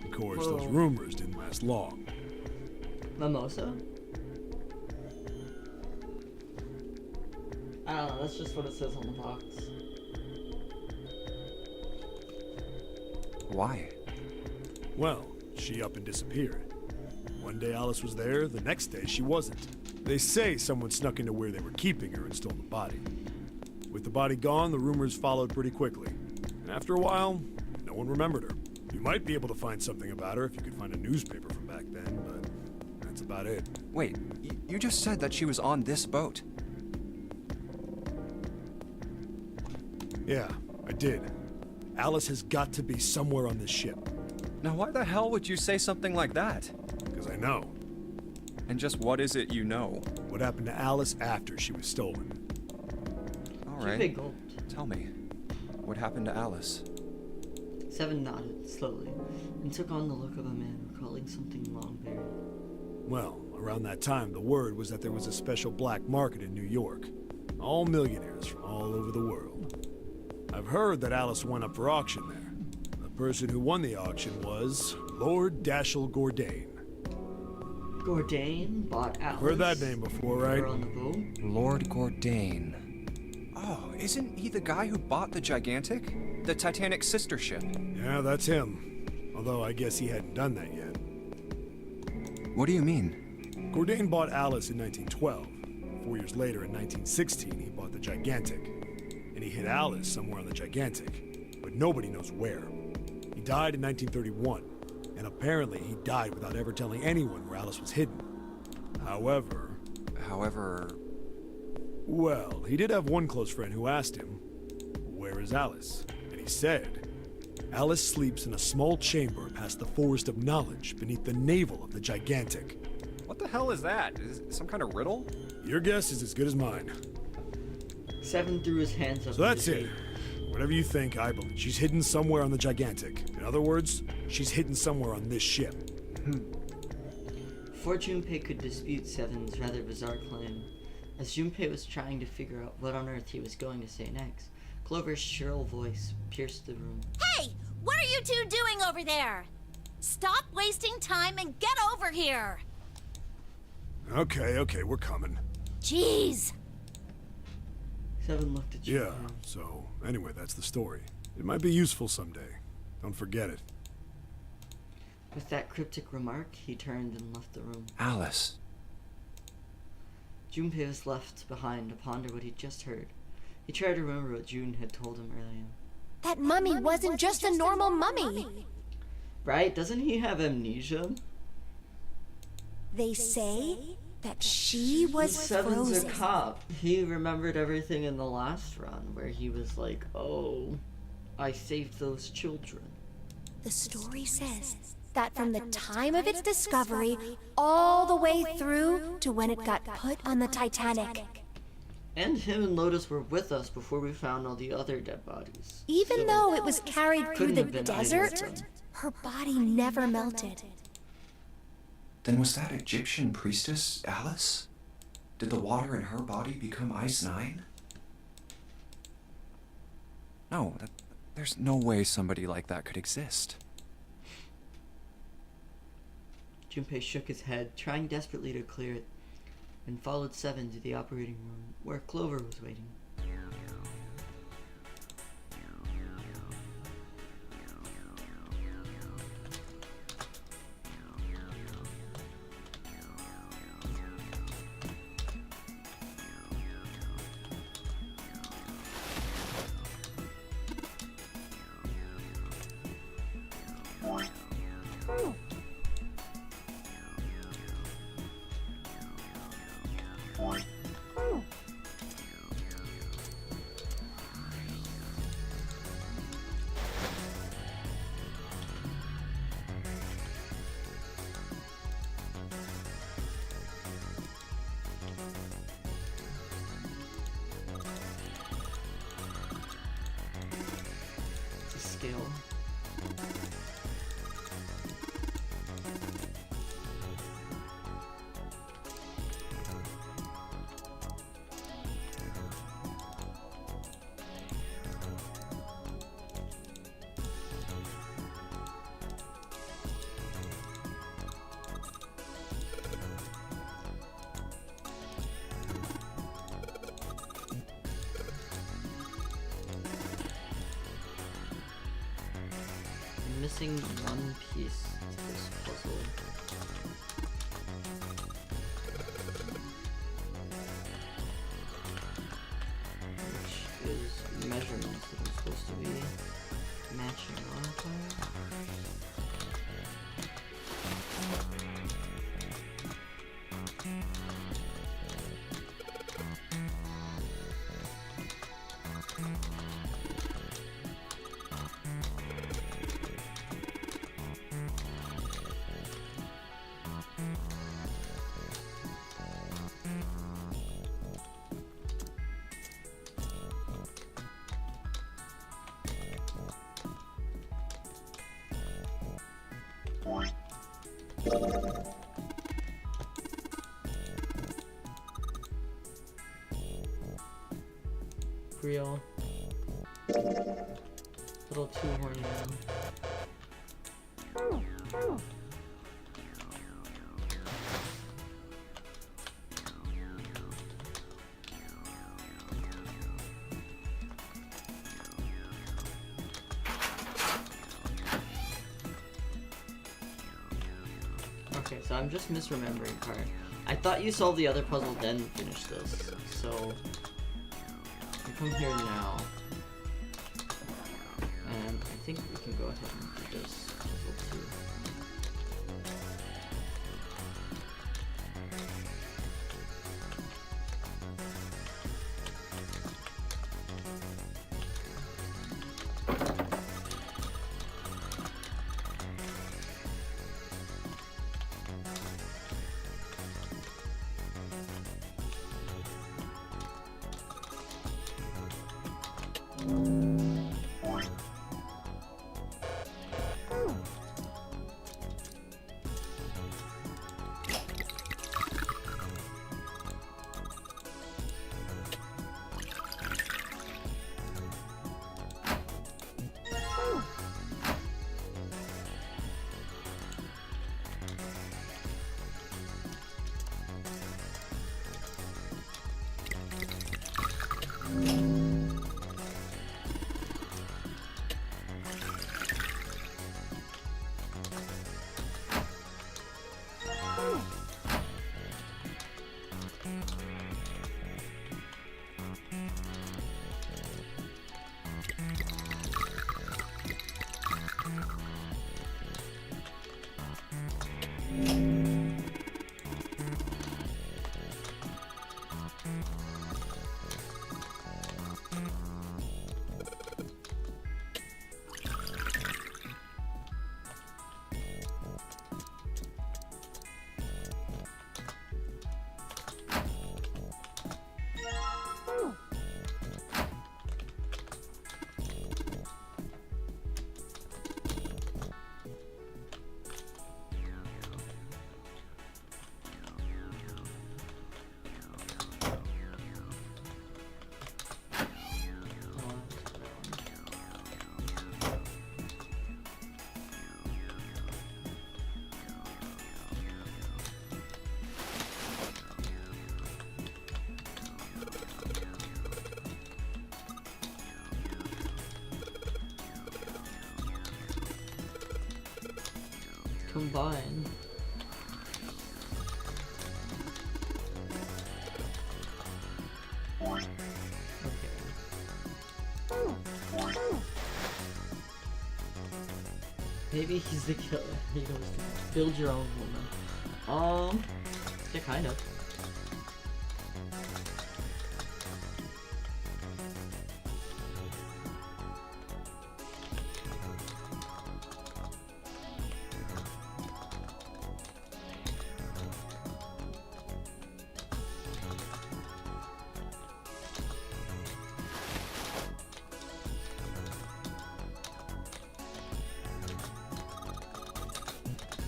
Of course, those rumors didn't last long. Mimosa? I don't know, that's just what it says on the box. Why? Well, she up and disappeared. One day Alice was there, the next day she wasn't. They say someone snuck into where they were keeping her and stole the body. With the body gone, the rumors followed pretty quickly. And after a while, no one remembered her. You might be able to find something about her if you could find a newspaper from back then, but that's about it. Wait, you just said that she was on this boat. Yeah, I did. Alice has got to be somewhere on this ship. Now why the hell would you say something like that? Because I know. And just what is it you know? What happened to Alice after she was stolen. Alright, Big gulped. tell me. What happened to Alice? Seven nodded slowly and took on the look of a man recalling something long buried. Well, around that time, the word was that there was a special black market in New York. All millionaires from all over the world. I've heard that Alice went up for auction there. The person who won the auction was Lord Dashiell Gordain. Gordain bought Alice. Heard that name before, right? Her on the boat. Lord Gordain. Oh, isn't he the guy who bought the Gigantic? The Titanic sister ship? Yeah, that's him. Although I guess he hadn't done that yet. What do you mean? Gordain bought Alice in 1912. 4 years later, in 1916, he bought the Gigantic. And he hid Alice somewhere on the Gigantic. But nobody knows where. He died in 1931. And apparently he died without ever telling anyone where Alice was hidden. However... Well, he did have one close friend who asked him, "Where is Alice?" And he said, "Alice sleeps in a small chamber past the Forest of Knowledge beneath the navel of the Gigantic." What the hell is that? Is it some kind of riddle? Your guess is as good as mine. Seven threw his hands up. So that's in the it. air. Whatever you think, I believe. She's hidden somewhere on the Gigantic. In other words, she's hidden somewhere on this ship. Before Junpei could dispute Seven's rather bizarre claim, as Junpei was trying to figure out what on earth he was going to say next, Clover's shrill voice pierced the room. Hey! What are you two doing over there? Stop wasting time and get over here! Okay, we're coming. Jeez! 7 looked at Yeah, Junpei. so, anyway, that's the story. It might be useful someday. Don't forget it. With that cryptic remark, he turned and left the room. Alice. Junpei was left behind to ponder what he'd just heard. He tried to remember what June had told him earlier. That mummy wasn't just a normal mummy. Right? Doesn't he have amnesia? They say that she was Seven's frozen. a cop. He remembered everything in the last run where he was like, oh, I saved those children. The story says that from the time of its discovery all the way through to when it got put on the Titanic. And him and Lotus were with us before we found all the other dead bodies. Even So- though it was carried through Couldn't the have been either desert, of them. her body never melted. Then was that Egyptian priestess Alice? Did the water in her body become Ice 9? No, there's no way somebody like that could exist. Junpei shook his head, trying desperately to clear it, and followed 7 to the operating room, where Clover was waiting. It's a scale. I'm missing one piece to this puzzle. Which is measurements that I'm supposed to be matching on. Real. Little too horny man. Okay, so I'm just misremembering part. I thought you solved the other puzzle then finished this, so you come here now, and I think we can go ahead and do this puzzle too. combine. Maybe he's the killer. He goes to build your own woman. Yeah, kind of.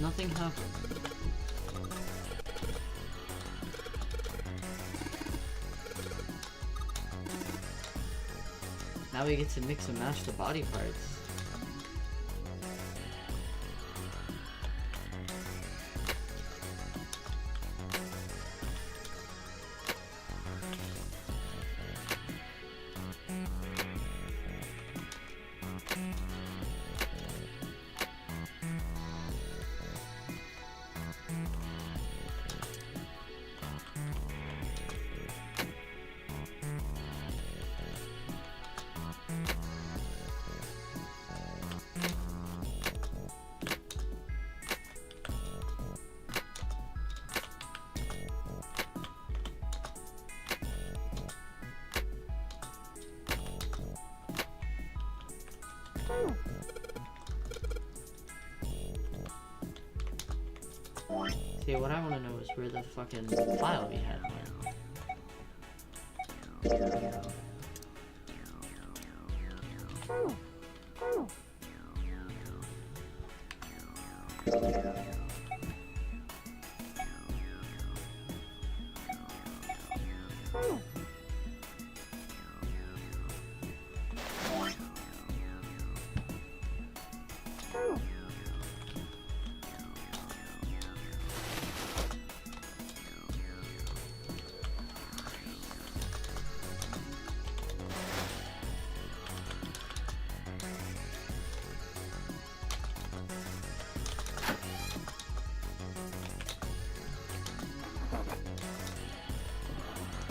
Nothing happened. Now we get to mix and match the body parts. See, what I want to know is where the fucking file we had went.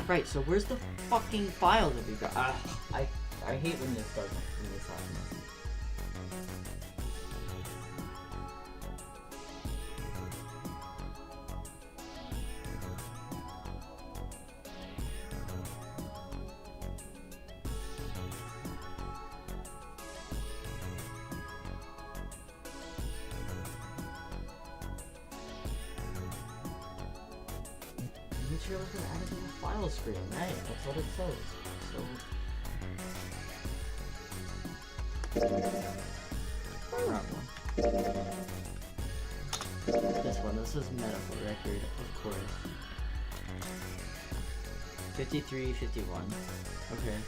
Right, so where's the fucking file that we got? I hate when this does when this happens. Material has been added to the file screen, right? That's what it says. So wrong one. This one, this is medical record, of course. 53, 51. Okay.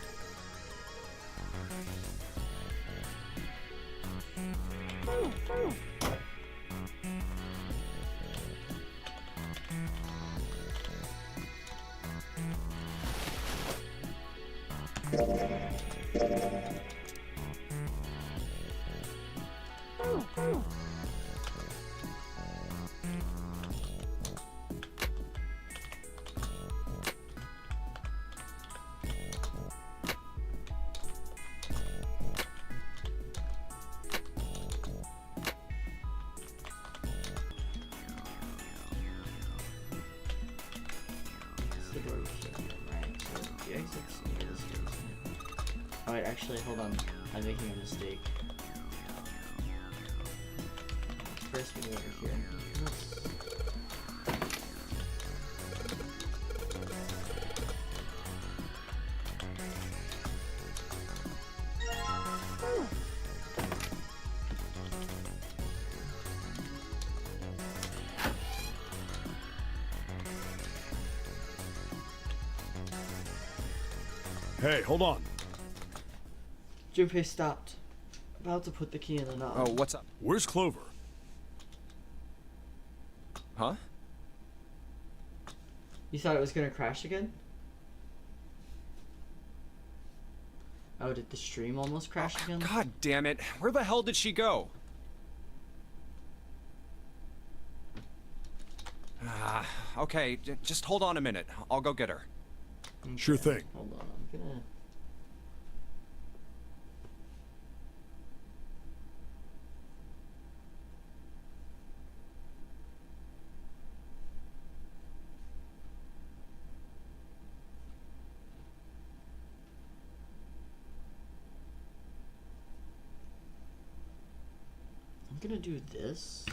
Alright, actually, hold on. I'm making a mistake. First we go over here. Hey, hold on. Junpei stopped. About to put the key in the knob. Oh, what's up? Where's Clover? Huh? You thought it was gonna crash again? Oh, did the stream almost crash again? God damn it. Where the hell did she go? Okay, just hold on a minute. I'll go get her. Sure thing. Hold on, I'm gonna. I'm gonna do this.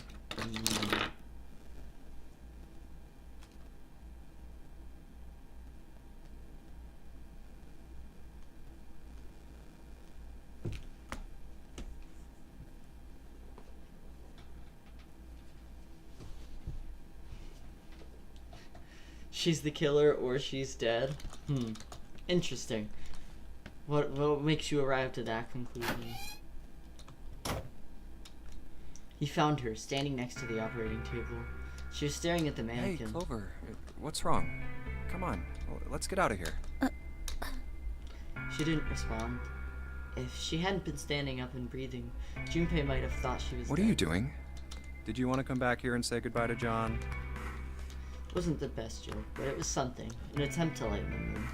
She's the killer or she's dead. Interesting. What makes you arrive to that conclusion? He found her standing next to the operating table. She was staring at the Hey, mannequin. Clover, what's wrong? Come on, let's get out of here. She didn't respond. If she hadn't been standing up and breathing, Junpei might have thought she was What are dead. you doing? Did you want to come back here and say goodbye to John? It wasn't the best joke, but it was something. An attempt to lighten the mood.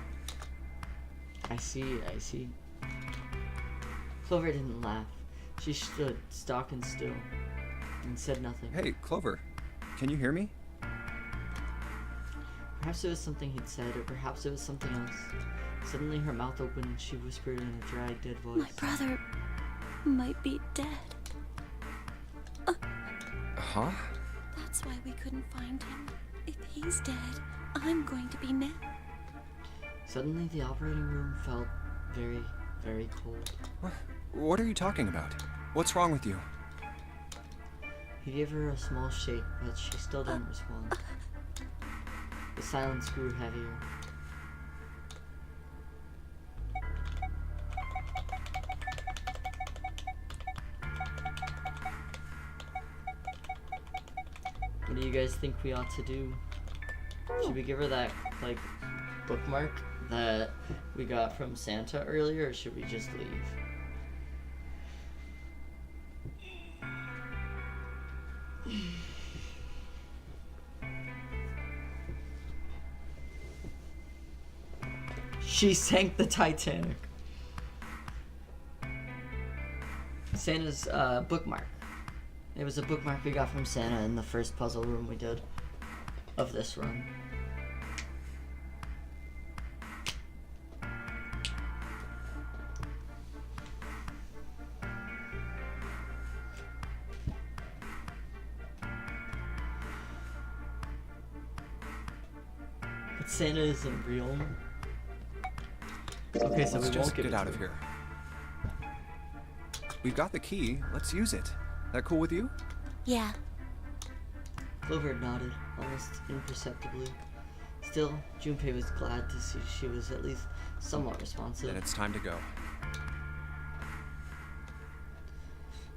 I see. Clover didn't laugh. She stood stock and still and said nothing. Hey, Clover, can you hear me? Perhaps it was something he'd said, or perhaps it was something else. Suddenly her mouth opened and she whispered in a dry, dead voice. My brother might be dead. Huh? That's why we couldn't find him. If he's dead, I'm going to be next. Suddenly the operating room felt very, very cold. What are you talking about? What's wrong with you? He gave her a small shake, but she still didn't respond. The silence grew heavier. What do you guys think we ought to do? Should we give her that, like, bookmark that we got from Santa earlier, or should we just leave? She sank the Titanic. Santa's bookmark. It was a bookmark we got from Santa in the first puzzle room we did of this run. But Santa isn't real. Okay, so Let's we just won't give get it out to of her. here. We've got the key. Let's use it. That cool with you? Yeah. Clover nodded, almost imperceptibly. Still, Junpei was glad to see she was at least somewhat responsive. Then it's time to go.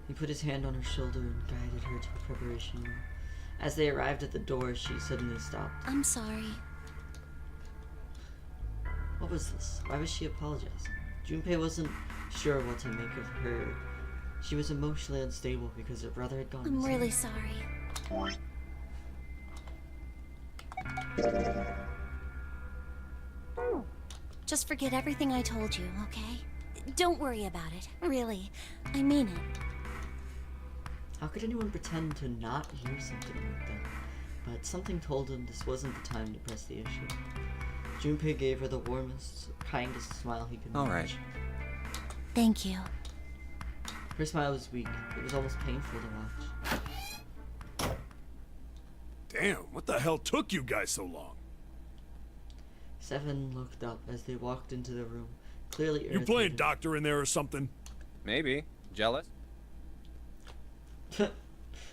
He put his hand on her shoulder and guided her to the preparation room. As they arrived at the door, she suddenly stopped. I'm sorry. What was this? Why was she apologizing? Junpei wasn't sure what to make of her. She was emotionally unstable because her brother had gone I'm missing. really sorry. Just forget everything I told you, okay? Don't worry about it. Really. I mean it. How could anyone pretend to not hear something like that? But something told him this wasn't the time to press the issue. Junpei gave her the warmest, kindest smile he could All manage. right. Thank you. Her smile was weak. It was almost painful to watch. Damn, what the hell took you guys so long? Seven looked up as they walked into the room, clearly You irritated. playing doctor in there or something? Maybe. Jealous?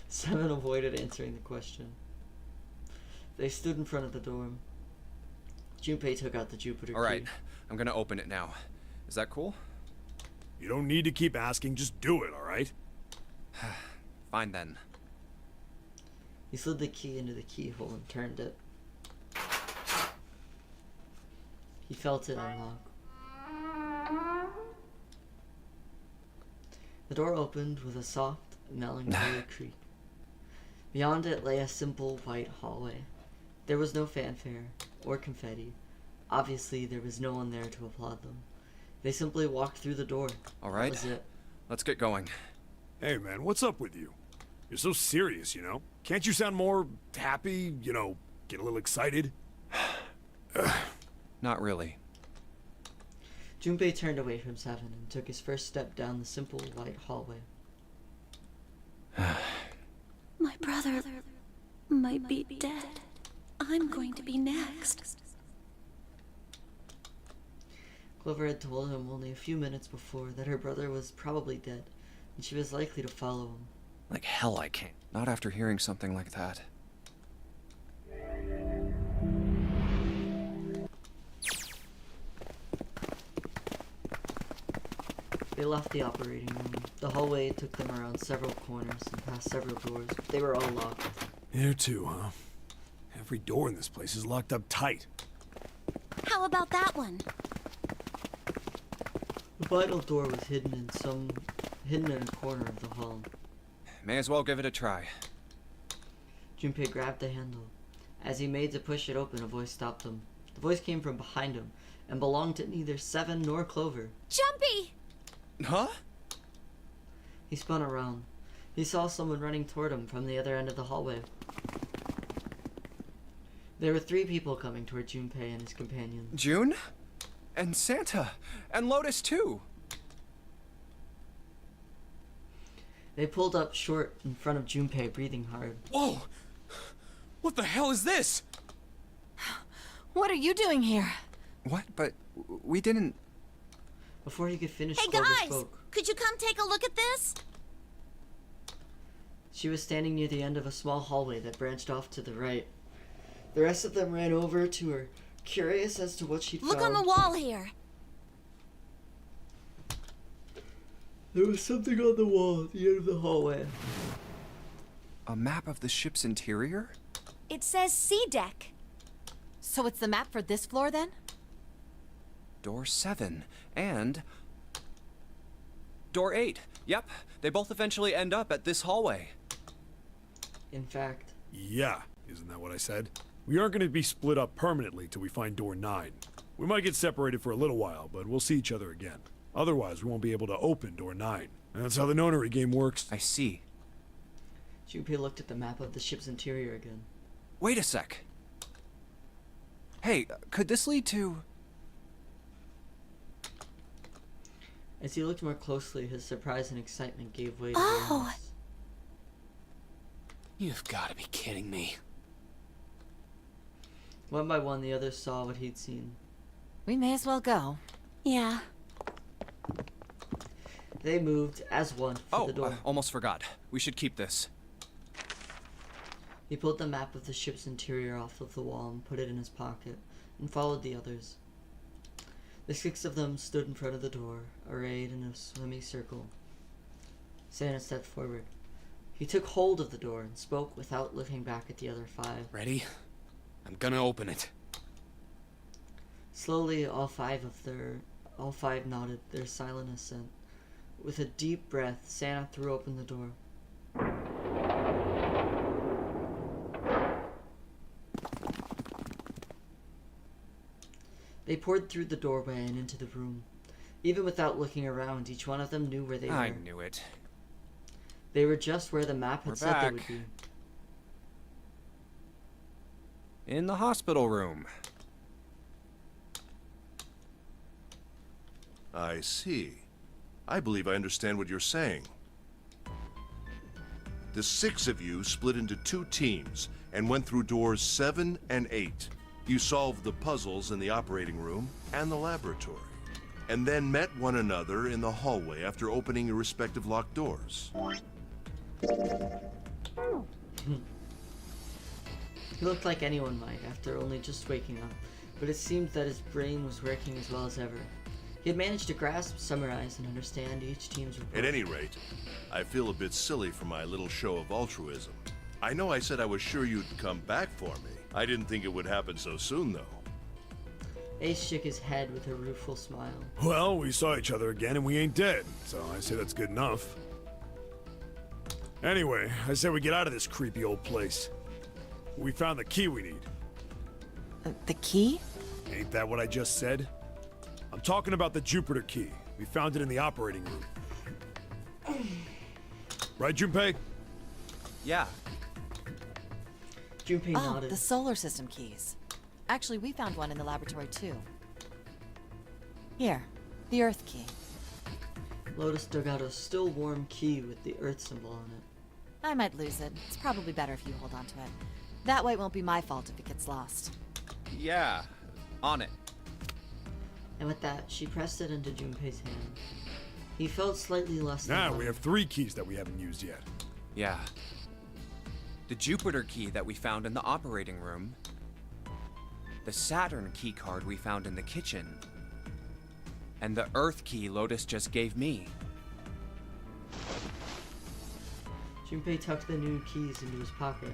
Seven avoided answering the question. They stood in front of the dorm. Junpei took out the Jupiter All right. key. I'm gonna open it now. Is that cool? You don't need to keep asking, just do it, alright? Fine then. He slid the key into the keyhole and turned it. He felt it unlock. The door opened with a soft, melancholy creak. Beyond it lay a simple white hallway. There was no fanfare or confetti. Obviously, there was no one there to applaud them. They simply walked through the door. All right. That was it. Let's get going. Hey, man, what's up with you? You're so serious, you know? Can't you sound more happy, you know, get a little excited? Not really. Junpei turned away from Seven and took his first step down the simple white hallway. My brother might be dead. I'm going to be next. Clover had told him only a few minutes before that her brother was probably dead, and she was likely to follow him. Like hell I can't. Not after hearing something like that. They left the operating room. The hallway took them around several corners and past several doors, but they were all locked. Here too, huh? Every door in this place is locked up tight. How about that one? The final door was hidden in a corner of the hall. May as well give it a try. Junpei grabbed the handle. As he made to push it open, a voice stopped him. The voice came from behind him and belonged to neither Seven nor Clover. Jumpy! Huh? He spun around. He saw someone running toward him from the other end of the hallway. There were 3 people coming toward Junpei and his companion. June? And Santa? And Lotus too? They pulled up short in front of Junpei, breathing hard. Whoa! What the hell is this? What are you doing here? What? But we didn't... Before he could finish, Hey Clover guys! spoke. Could you come take a look at this? She was standing near the end of a small hallway that branched off to the right. The rest of them ran over to her, curious as to what she'd Look found. on the wall here. There was something on the wall at the end of the hallway. A map of the ship's interior? It says C deck. So it's the map for this floor then? Door 7. And... Door 8. Yep, they both eventually end up at this hallway. In fact, Yeah, isn't that what I said? We aren't going to be split up permanently till we find door 9. We might get separated for a little while, but we'll see each other again. Otherwise, we won't be able to open door 9. And that's how the Nonary game works. I see. Junpei looked at the map of the ship's interior again. Wait a sec. Hey, could this lead to... As he looked more closely, his surprise and excitement gave way to Oh. awareness. You've got to be kidding me. One by one, the others saw what he'd seen. We may as well go. Yeah. They moved as one for Oh, the door. almost forgot. We should keep this. He pulled the map of the ship's interior off of the wall and put it in his pocket, and followed the others. The 6 of them stood in front of the door, arrayed in a semicircle. Santa stepped forward. He took hold of the door and spoke without looking back at the other 5. Ready? I'm gonna open it. Slowly, all five nodded their silent assent. With a deep breath, Santa threw open the door. They poured through the doorway and into the room. Even without looking around, each one of them knew where they were. I knew it. They were just where the map had We're said they would back. be. In the hospital room. I see. I believe I understand what you're saying. The 6 of you split into 2 teams and went through doors 7 and 8. You solved the puzzles in the operating room and the laboratory, and then met one another in the hallway after opening your respective locked doors. He looked like anyone might after only just waking up, but it seemed that his brain was working as well as ever. He had managed to grasp, summarize, and understand each team's report. At any rate, I feel a bit silly for my little show of altruism. I know I said I was sure you'd come back for me. I didn't think it would happen so soon, though. Ace shook his head with a rueful smile. Well, we saw each other again and we ain't dead, so I say that's good enough. Anyway, I say we get out of this creepy old place. We found the key we need. The key? Ain't that what I just said? I'm talking about the Jupiter key. We found it in the operating room. Right, Junpei? Yeah. Junpei Oh, nodded. the solar system keys. Actually, we found one in the laboratory too. Here, the Earth key. Lotus dug out a still warm key with the Earth symbol on it. I might lose it. It's probably better if you hold on to it. That way it won't be my fault if it gets lost. Yeah. On it. And with that, she pressed it into Junpei's hand. He felt slightly less Now than we have 3 keys that we haven't used yet. Yeah. The Jupiter key that we found in the operating room. The Saturn key card we found in the kitchen. And the Earth key Lotus just gave me. Junpei tucked the new keys into his pocket.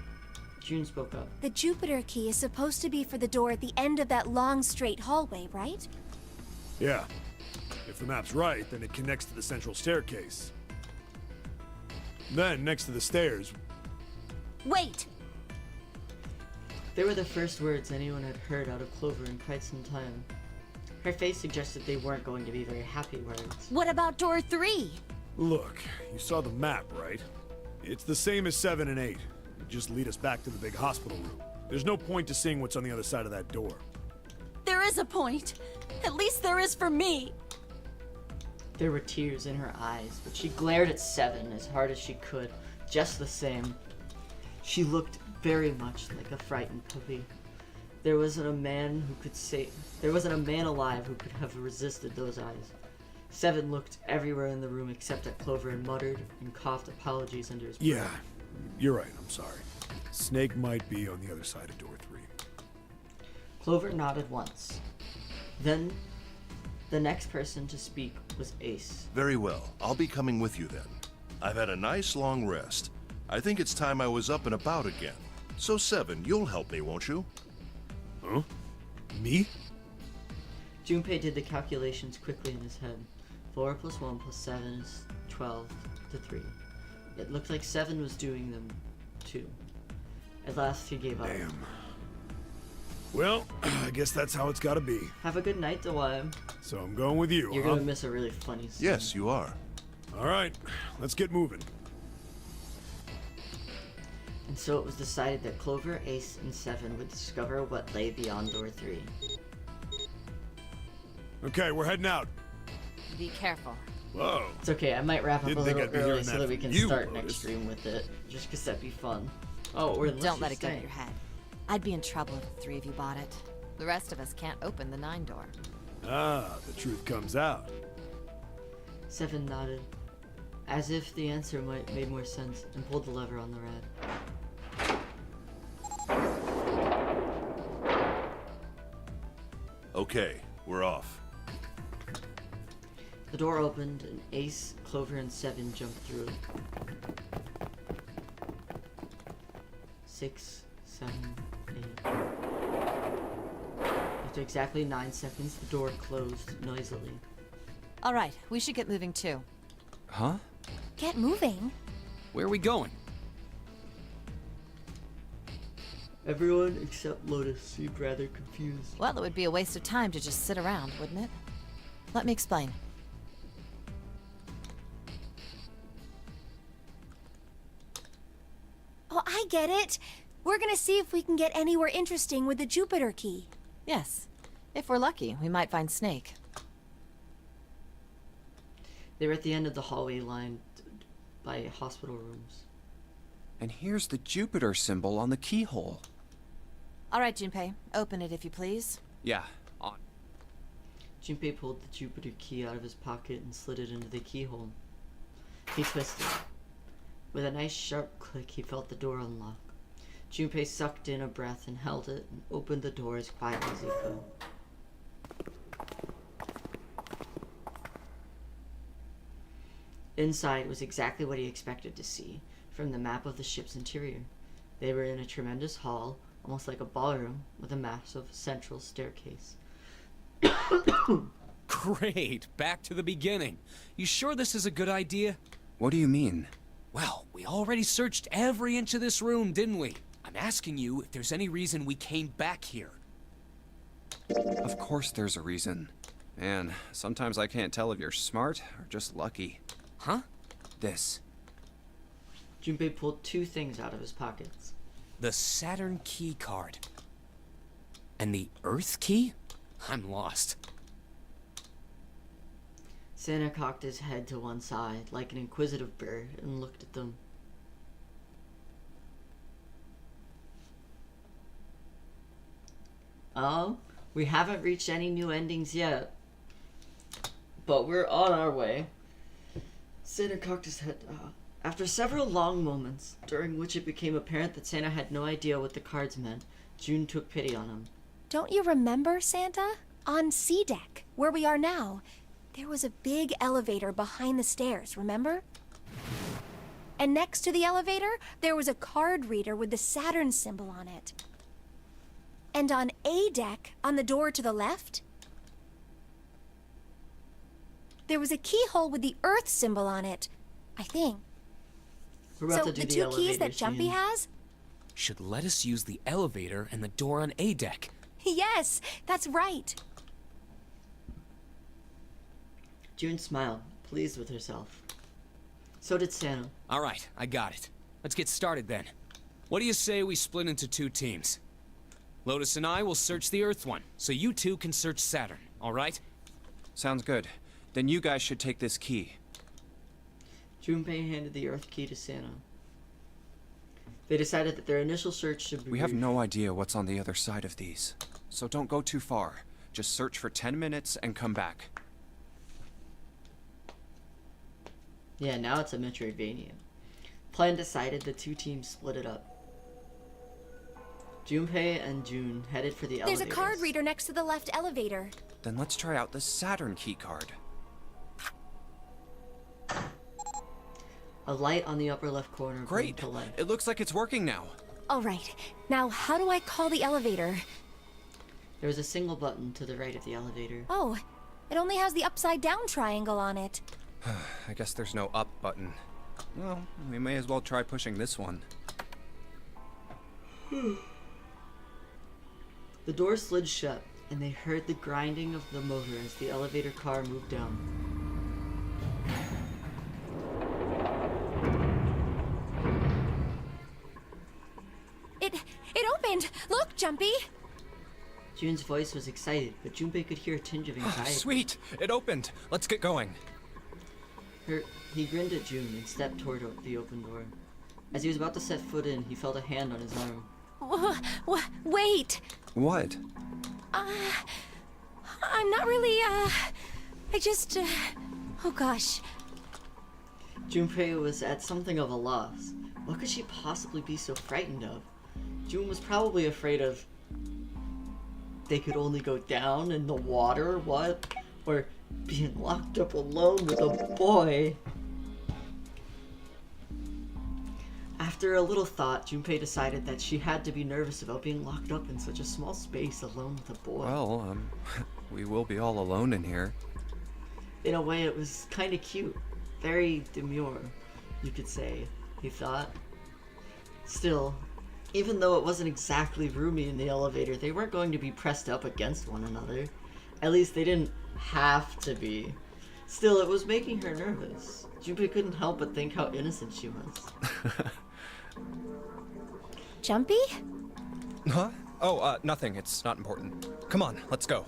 June spoke up. The Jupiter key is supposed to be for the door at the end of that long, straight hallway, right? Yeah. If the map's right, then it connects to the central staircase. Then, next to the stairs, Wait! They were the first words anyone had heard out of Clover in quite some time. Her face suggested they weren't going to be very happy words. What about door 3? look, you saw the map, right? It's the same as 7 and 8. It just lead us back to the big hospital room. There's no point to seeing what's on the other side of that door. There is a point. At least there is for me. There were tears in her eyes, but she glared at 7 as hard as she could, just the same. She looked very much like a frightened puppy. There wasn't a man alive who could have resisted those eyes. 7 looked everywhere in the room except at Clover and muttered and coughed apologies under his breath. Yeah, you're right, I'm sorry. Snake might be on the other side of door 3. Clover nodded once. Then, the next person to speak was Ace. Very well. I'll be coming with you then. I've had a nice long rest. I think it's time I was up and about again. So 7, you'll help me, won't you? Huh? Me? Junpei did the calculations quickly in his head. 4 plus 1 plus 7 is 12 to 3. It looked like 7 was doing them too. At last he gave up. Damn. Well, I guess that's how it's gotta be. Have a good night, Dewey. So I'm going with you, You're huh? gonna miss a really funny scene. Yes, you are. Alright, let's get moving. And so it was decided that Clover, Ace, and 7 would discover what lay beyond door 3. Okay, we're heading out. Be careful. Whoa. It's okay, I might wrap up Didn't a think little I'd be early hearing so that that we from can you, start Lotus. next stream with it. Just because that'd be fun. Oh, we're Don't let it get in your head. I'd be in trouble if the 3 of you bought it. The rest of us can't open the 9 door. Ah, the truth comes out. 7 nodded, as if the answer made more sense, and pulled the lever on the rad. Okay, we're off. The door opened, and Ace, Clover, and 7 jumped through it. 6, 7, 8. After exactly 9 seconds, the door closed noisily. All right, we should get moving too. Huh? Get moving. Where are we going? Everyone except Lotus seemed rather confused. Well, it would be a waste of time to just sit around, wouldn't it? Let me explain. Oh, I get it. We're gonna see if we can get anywhere interesting with the Jupiter key. Yes. If we're lucky, we might find Snake. They were at the end of the hallway lined by hospital rooms. And here's the Jupiter symbol on the keyhole. All right, Junpei, open it if you please. Yeah, on. Junpei pulled the Jupiter key out of his pocket and slid it into the keyhole. He twisted. With a nice sharp click, he felt the door unlock. Junpei sucked in a breath and held it and opened the door as quietly as he could. Inside was exactly what he expected to see from the map of the ship's interior. They were in a tremendous hall, almost like a ballroom, with a massive central staircase. Great, back to the beginning. You sure this is a good idea? What do you mean? Well, we already searched every inch of this room, didn't we? I'm asking you if there's any reason we came back here. Of course there's a reason. Man, sometimes I can't tell if you're smart or just lucky. Huh? This. Junpei pulled two things out of his pockets. The Saturn key card. And the Earth key? I'm lost. Santa cocked his head to one side like an inquisitive bird and looked at them. Oh, we haven't reached any new endings yet, but we're on our way. Santa cocked his head. After several long moments, during which it became apparent that Santa had no idea what the cards meant, June took pity on him. Don't you remember, Santa? On C deck, where we are now, there was a big elevator behind the stairs, remember? And next to the elevator, there was a card reader with the Saturn symbol on it. And on A deck, on the door to the left, there was a keyhole with the Earth symbol on it, I think. We're about So to do the two keys that elevator Jumpy scene. has? Should let us use the elevator and the door on A deck. Yes, that's right. June smiled, pleased with herself. So did Santa. All right, I got it. Let's get started then. What do you say we split into two teams? Lotus and I will search the Earth one, so you two can search Saturn, all right? Sounds good. Then you guys should take this key. Junpei handed the Earth key to Santa. They decided that their initial search should be We have brief. no idea what's on the other side of these. So don't go too far. Just search for 10 minutes and come back. Yeah, now it's a Metroidvania. Plan decided, the two teams split it up. Junpei and June headed for the There's elevators. a card reader next to the left elevator. Then let's try out the Saturn key card. A light on the upper left corner Great! blinked to life. It looks like it's working now. All right, now how do I call the elevator? There was a single button to the right of the elevator. Oh, it only has the upside down triangle on it. I guess there's no up button. Well, we may as well try pushing this one. The door slid shut, and they heard the grinding of the motor as the elevator car moved down. It opened! Look, Jumpy! June's voice was excited, but Junpei could hear a tinge of anxiety. Sweet! It opened! Let's get going. He grinned at June and stepped toward the open door. As he was about to set foot in, he felt a hand on his arm. Wait! What? I'm not really, I just, oh gosh. Junpei was at something of a loss. What could she possibly be so frightened of? June was probably afraid of... They could only go down in the water, what? Or being locked up alone with a boy. After a little thought, Junpei decided that she had to be nervous about being locked up in such a small space alone with a boy. Well, we will be all alone in here. In a way, it was kind of cute. Very demure, you could say, he thought. Still, even though it wasn't exactly roomy in the elevator, they weren't going to be pressed up against one another. At least they didn't have to be. Still, it was making her nervous. Junpei couldn't help but think how innocent she was. Jumpy? Huh? Oh, nothing. It's not important. Come on, let's go.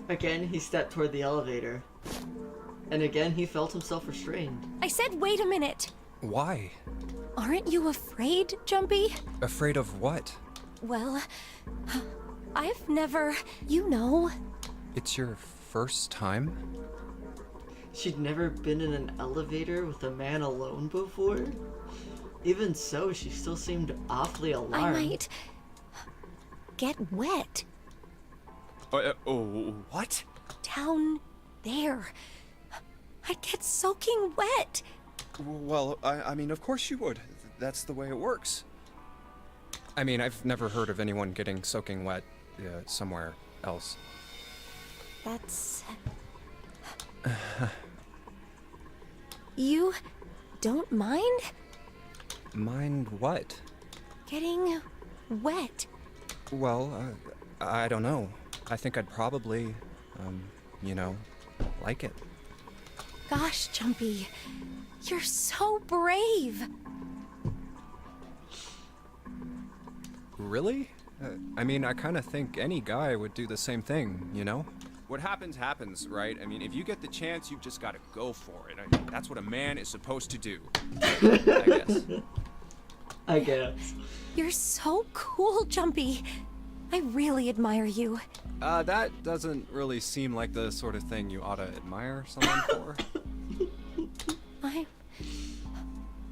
Again, he stepped toward the elevator. And again, he felt himself restrained. I said wait a minute. Why? Aren't you afraid, Jumpy? Afraid of what? Well, I've never, you know. It's your first time? She'd never been in an elevator with a man alone before. Even so, she still seemed awfully alarmed. I might get wet What? down there. I'd get soaking wet. Well, I mean, of course you would. That's the way it works. I mean, I've never heard of anyone getting soaking wet somewhere else. That's... You don't mind Mind what? getting wet? Well, I don't know. I think I'd probably, you know, like it. Gosh, Jumpy, you're so brave. Really? I mean, I kind of think any guy would do the same thing, you know? What happens, happens, right? I mean, if you get the chance, you've just got to go for it. That's what a man is supposed to do. I guess. I guess. You're so cool, Jumpy. I really admire you. That doesn't really seem like the sort of thing you ought to admire someone for.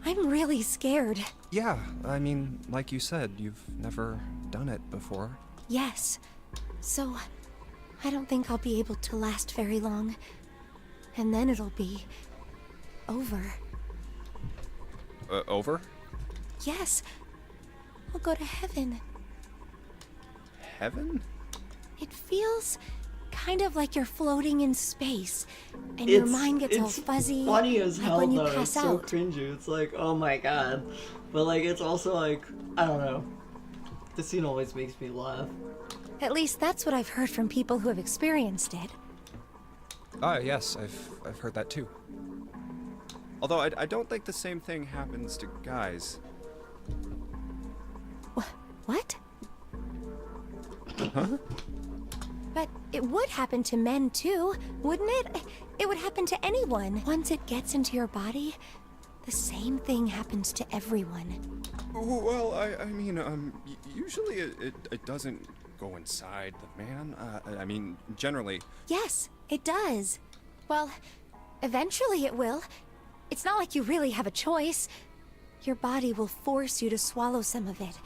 I'm really scared. Yeah, I mean, like you said, you've never done it before. Yes. So, I don't think I'll be able to last very long. And then it'll be over. Over? Yes. I'll go to heaven. Heaven? It feels kind of like you're floating in space, and your mind gets all it's fuzzy. funny as like hell when you though. pass It's so out. cringy. It's like, oh my god. But like, it's also like, I don't know. The scene always makes me laugh. At least that's what I've heard from people who have experienced it. Yes, I've heard that too. Although I don't think the same thing happens to guys. What? Huh? But it would happen to men too, wouldn't it? It would happen to anyone. Once it gets into your body, the same thing happens to everyone. Well, I mean, usually it doesn't go inside the man. I mean, generally. Yes, it does. Well, eventually it will. It's not like you really have a choice. Your body will force you to swallow some of it.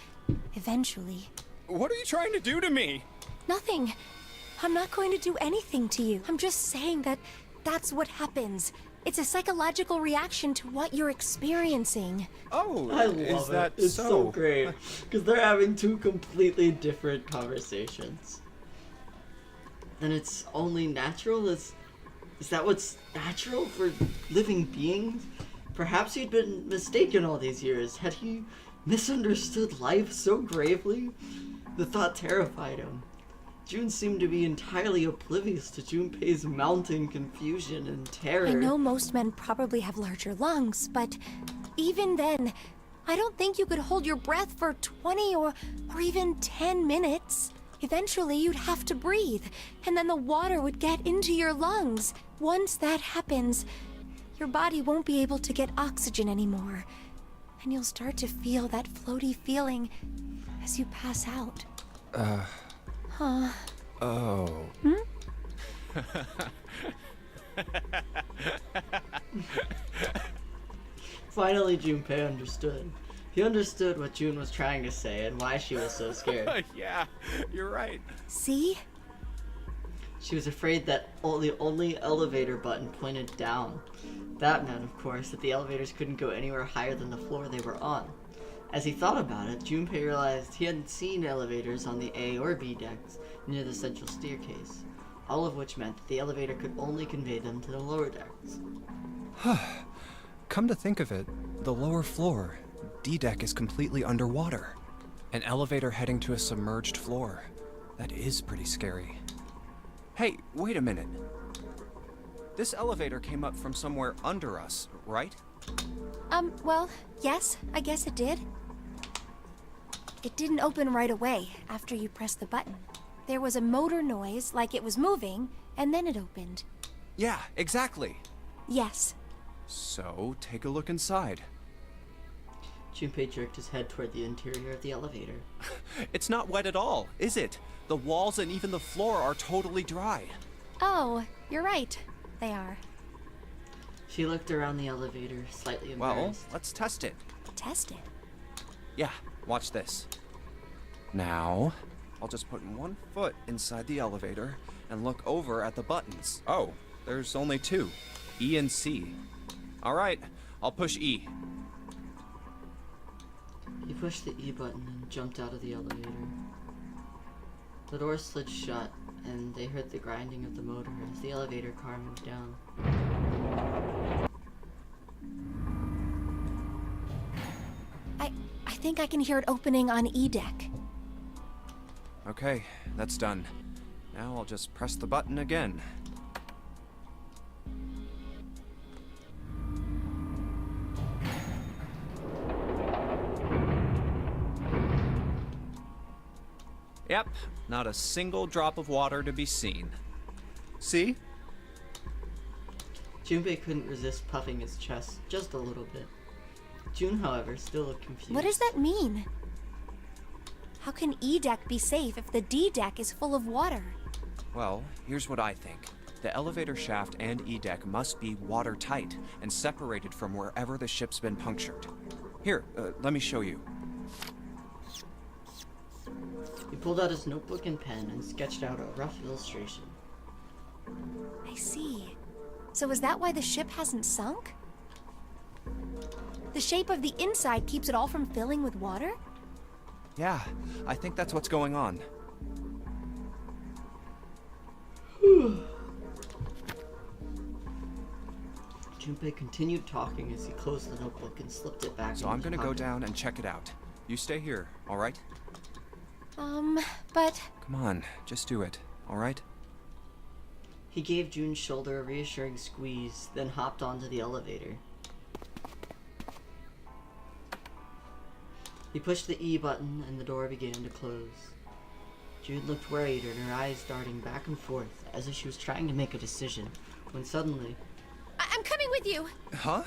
Eventually. What are you trying to do to me? Nothing. I'm not going to do anything to you. I'm just saying that that's what happens. It's a psychological reaction to what you're experiencing. Oh, I love is it. that It's so great. Because they're having two completely different conversations. And it's only natural? Is that what's natural for living beings? Perhaps he'd been mistaken all these years. Had he misunderstood life so gravely? The thought terrified him. June seemed to be entirely oblivious to Junpei's mounting confusion and terror. I know most men probably have larger lungs, but even then, I don't think you could hold your breath for 20 or even 10 minutes. Eventually, you'd have to breathe, and then the water would get into your lungs. Once that happens, your body won't be able to get oxygen anymore, and you'll start to feel that floaty feeling as you pass out. Oh. Finally, Junpei understood. He understood what June was trying to say and why she was so scared. Yeah, you're right. See? She was afraid that the only elevator button pointed down. That meant, of course, that the elevators couldn't go anywhere higher than the floor they were on. As he thought about it, Junpei realized he hadn't seen elevators on the A or B decks near the central staircase, all of which meant that the elevator could only convey them to the lower decks. Come to think of it, the lower floor, D deck, is completely underwater. An elevator heading to a submerged floor. That is pretty scary. Hey, wait a minute. This elevator came up from somewhere under us, right? Well, yes, I guess it did. It didn't open right away after you pressed the button. There was a motor noise, like it was moving, and then it opened. Yeah, exactly. Yes. So, take a look inside. Junpei jerked his head toward the interior of the elevator. It's not wet at all, is it? The walls and even the floor are totally dry. Oh, you're right. They are. She looked around the elevator, slightly Well, embarrassed. let's test it. Test it. Yeah, watch this. Now, I'll just put one foot inside the elevator and look over at the buttons. Oh, there's only two, E and C. All right, I'll push E. He pushed the E button and jumped out of the elevator. The door slid shut, and they heard the grinding of the motor as the elevator car moved down. I think I can hear it opening on E deck. Okay, that's done. Now I'll just press the button again. Yep, not a single drop of water to be seen. See? Junpei couldn't resist puffing his chest just a little bit. June, however, still looked confused. What does that mean? How can E deck be safe if the D deck is full of water? Well, here's what I think. The elevator shaft and E-deck must be watertight and separated from wherever the ship's been punctured. Here, let me show you. He pulled out his notebook and pen and sketched out a rough illustration. I see. So is that why the ship hasn't sunk? The shape of the inside keeps it all from filling with water? Yeah, I think that's what's going on. Junpei continued talking as he closed the notebook and slipped it back. So I'm gonna go down and check it out. You stay here, alright? But... Come on, just do it, alright? He gave June's shoulder a reassuring squeeze, then hopped onto the elevator. He pushed the E button and the door began to close. June looked worried and her eyes darting back and forth as if she was trying to make a decision, when suddenly... I'm coming with you! Huh?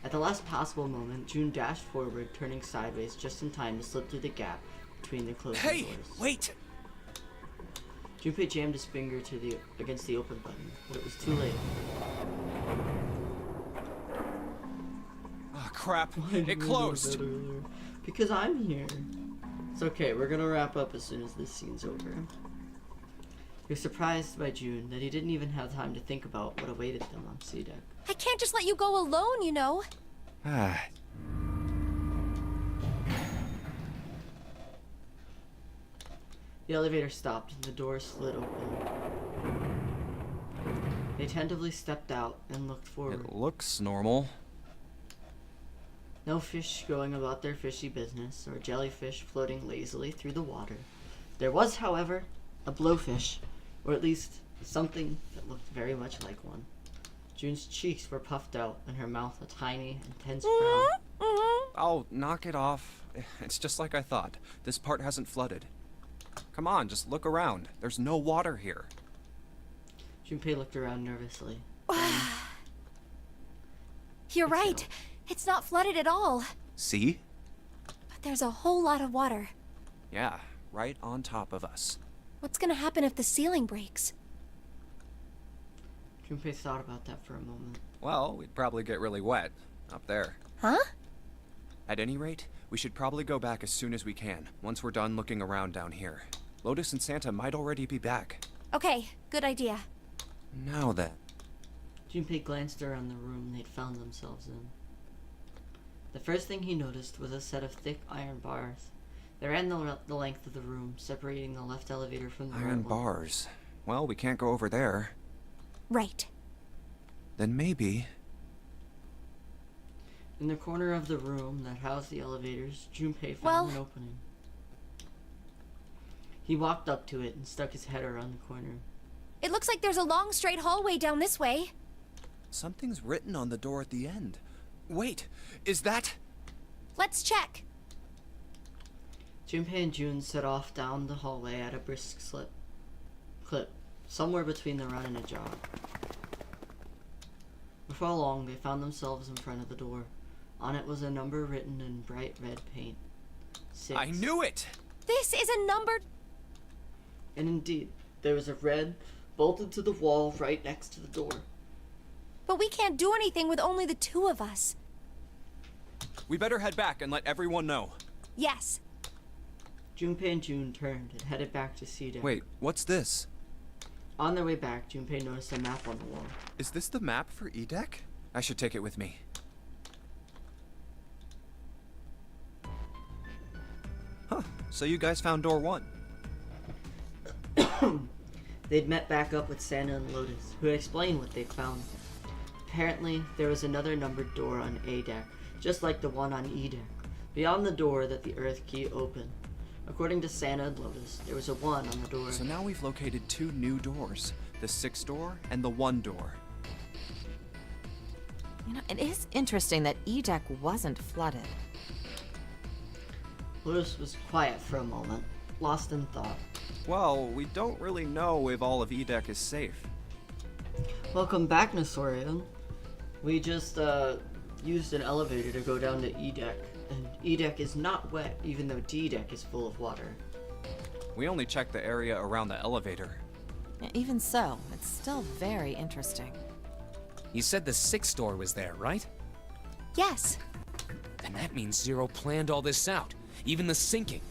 At the last possible moment, June dashed forward, turning sideways just in time to slip through the gap between the closing Hey, doors. wait! Junpei jammed his finger against the open button, but it was too late. Oh, crap. Why didn't It we closed. know that earlier? Because I'm here. It's okay, we're gonna wrap up as soon as this scene's over. He was surprised by June that he didn't even have time to think about what awaited them on C deck. I can't just let you go alone, you know. Ah. The elevator stopped and the door slid open. They tentatively stepped out and looked forward. It looks normal. No fish going about their fishy business, or jellyfish floating lazily through the water. There was, however, a blowfish, or at least something that looked very much like one. June's cheeks were puffed out, and her mouth a tiny, intense frown. Oh, knock it off. It's just like I thought. This part hasn't flooded. Come on, just look around. There's no water here. Junpei looked around nervously. You're right. It's not flooded at all. See? But there's a whole lot of water. Yeah, right on top of us. What's gonna happen if the ceiling breaks? Junpei thought about that for a moment. Well, we'd probably get really wet up there. Huh? At any rate, we should probably go back as soon as we can, once we're done looking around down here. Lotus and Santa might already be back. Okay, good idea. Now then. Junpei glanced around the room they'd found themselves in. The first thing he noticed was a set of thick iron bars. They ran the length of the room, separating the left elevator from the right Iron one. bars. Well, we can't go over there. Right. Then maybe... In the corner of the room that housed the elevators, Junpei found Well- an opening. He walked up to it and stuck his head around the corner. It looks like there's a long straight hallway down this way. Something's written on the door at the end. Wait, is that... Let's check. Junpei and June set off down the hallway at a brisk clip, somewhere between the run and a jog. Before long, they found themselves in front of the door. On it was a number written in bright red paint. 6. I knew it! This is a number... And indeed, there was a red bolted to the wall right next to the door. But we can't do anything with only the two of us. We better head back and let everyone know. Yes. Junpei and June turned and headed back to C deck. Wait, what's this? On their way back, Junpei noticed a map on the wall. Is this the map for E-Deck? I should take it with me. Huh, so you guys found door 1. They'd met back up with Santa and Lotus, who had explained what they'd found. Apparently, there was another numbered door on A deck, just like the one on E deck. Beyond the door that the Earth key opened, According to Santa and Lotus, there was a 1 on the door. So now we've located 2 new doors. The 6 door and the 1 door. You know, it is interesting that E deck wasn't flooded. Lotus was quiet for a moment, lost in thought. Well, we don't really know if all of E-Deck is safe. Welcome back, Nosorian. We just used an elevator to go down to E-Deck, and E-Deck is not wet, even though D-Deck is full of water. We only checked the area around the elevator. Even so, it's still very interesting. You said the 6th door was there, right? Yes. Then that means Zero planned all this out, even the sinking.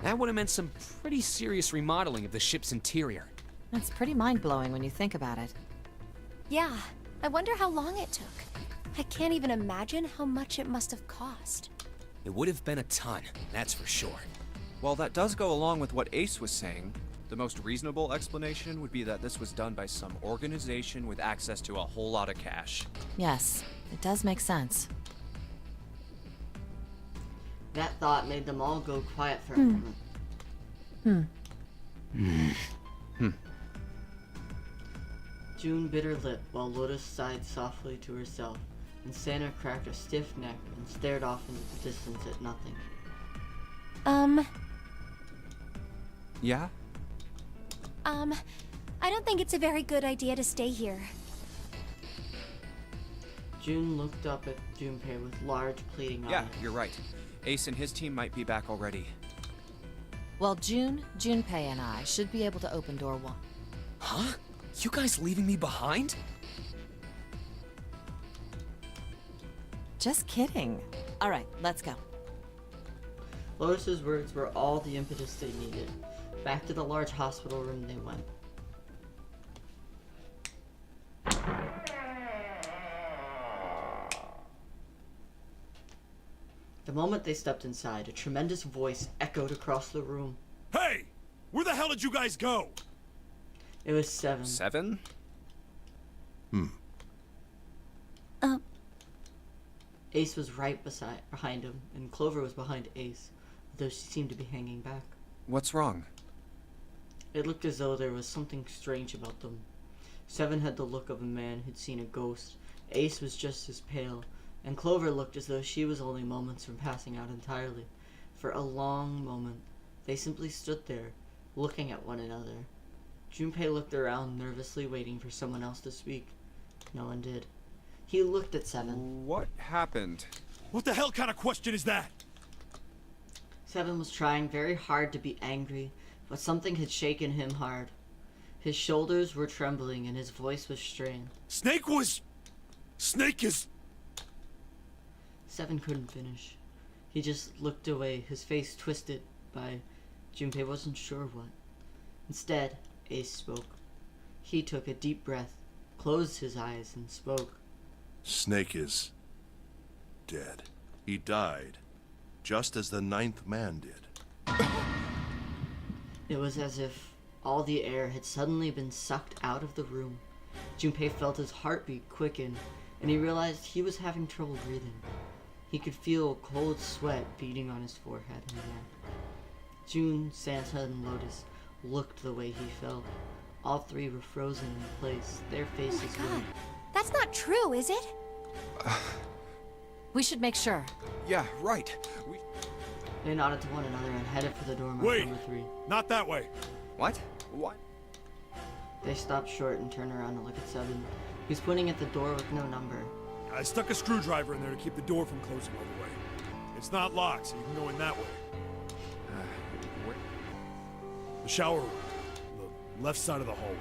That would have meant some pretty serious remodeling of the ship's interior. That's pretty mind-blowing when you think about it. Yeah. I wonder how long it took. I can't even imagine how much it must have cost. It would have been a ton, that's for sure. Well, that does go along with what Ace was saying. The most reasonable explanation would be that this was done by some organization with access to a whole lot of cash. Yes, it does make sense. That thought made them all go quiet for a moment. June bit her lip while Lotus sighed softly to herself, and Santa cracked a stiff neck and stared off into the distance at nothing. Yeah? I don't think it's a very good idea to stay here. June looked up at Junpei with large, pleading eyes. Yeah, you're right. Ace and his team might be back already. Well, Junpei, and I should be able to open door 1. Huh? You guys leaving me behind? Just kidding. All right, let's go. Lotus's words were all the impetus they needed. Back to the large hospital room they went. The moment they stepped inside, a tremendous voice echoed across the room. Hey! Where the hell did you guys go? It was 7. 7? Ace was right behind him, and Clover was behind Ace, though she seemed to be hanging back. What's wrong? It looked as though there was something strange about them. 7 had the look of a man who'd seen a ghost. Ace was just as pale, and Clover looked as though she was only moments from passing out entirely. For a long moment, they simply stood there, looking at one another. Junpei looked around, nervously waiting for someone else to speak. No one did. He looked at 7. What happened? What the hell kind of question is that? 7 was trying very hard to be angry, but something had shaken him hard. His shoulders were trembling and his voice was strained. Snake is... 7 couldn't finish. He just looked away, his face twisted by Junpei wasn't sure what. Instead, Ace spoke. He took a deep breath, closed his eyes, and spoke. Snake is dead. He died, just as the 9th man did. It was as if all the air had suddenly been sucked out of the room. Junpei felt his heartbeat quicken, and he realized he was having trouble breathing. He could feel cold sweat beading on his forehead and neck. June, Santa, and Lotus looked the way he felt. All 3 were frozen in place, their faces Oh my white. god. That's not true, is it? We should make sure. Yeah, right. They nodded to one another and headed for the door marked Wait. number 3. Not that way. What? What? They stopped short and turned around to look at 7. He was pointing at the door with no number. I stuck a screwdriver in there to keep the door from closing all the way. It's not locked, so you can go in that way. Where? The shower room. The left side of the hallway.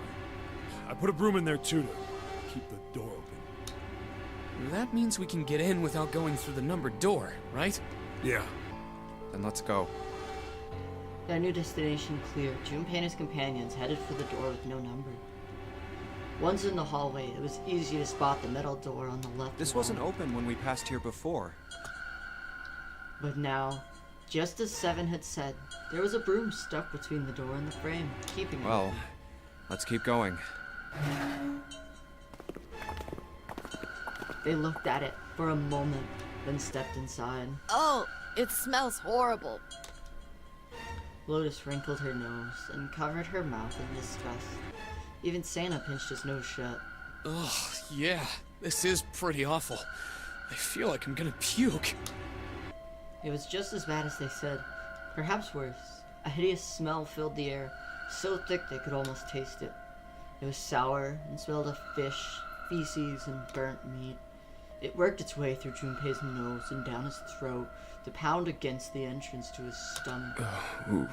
I put a broom in there too to keep the door open. That means we can get in without going through the numbered door, right? Yeah. Then let's go. Their new destination clear, Junpei and his companions headed for the door with no number. Once in the hallway, it was easy to spot the metal door on the left. This wall. wasn't open when we passed here before. But now, just as 7 had said, there was a broom stuck between the door and the frame, keeping it. Well, let's keep going. They looked at it for a moment, then stepped inside. Oh, it smells horrible. Lotus wrinkled her nose and covered her mouth in disgust. Even Santa pinched his nose shut. Ugh, yeah, this is pretty awful. I feel like I'm gonna puke. It was just as bad as they said, perhaps worse. A hideous smell filled the air, so thick they could almost taste it. It was sour and smelled of fish, feces, and burnt meat. It worked its way through Junpei's nose and down his throat to pound against the entrance to his stomach. Ooh.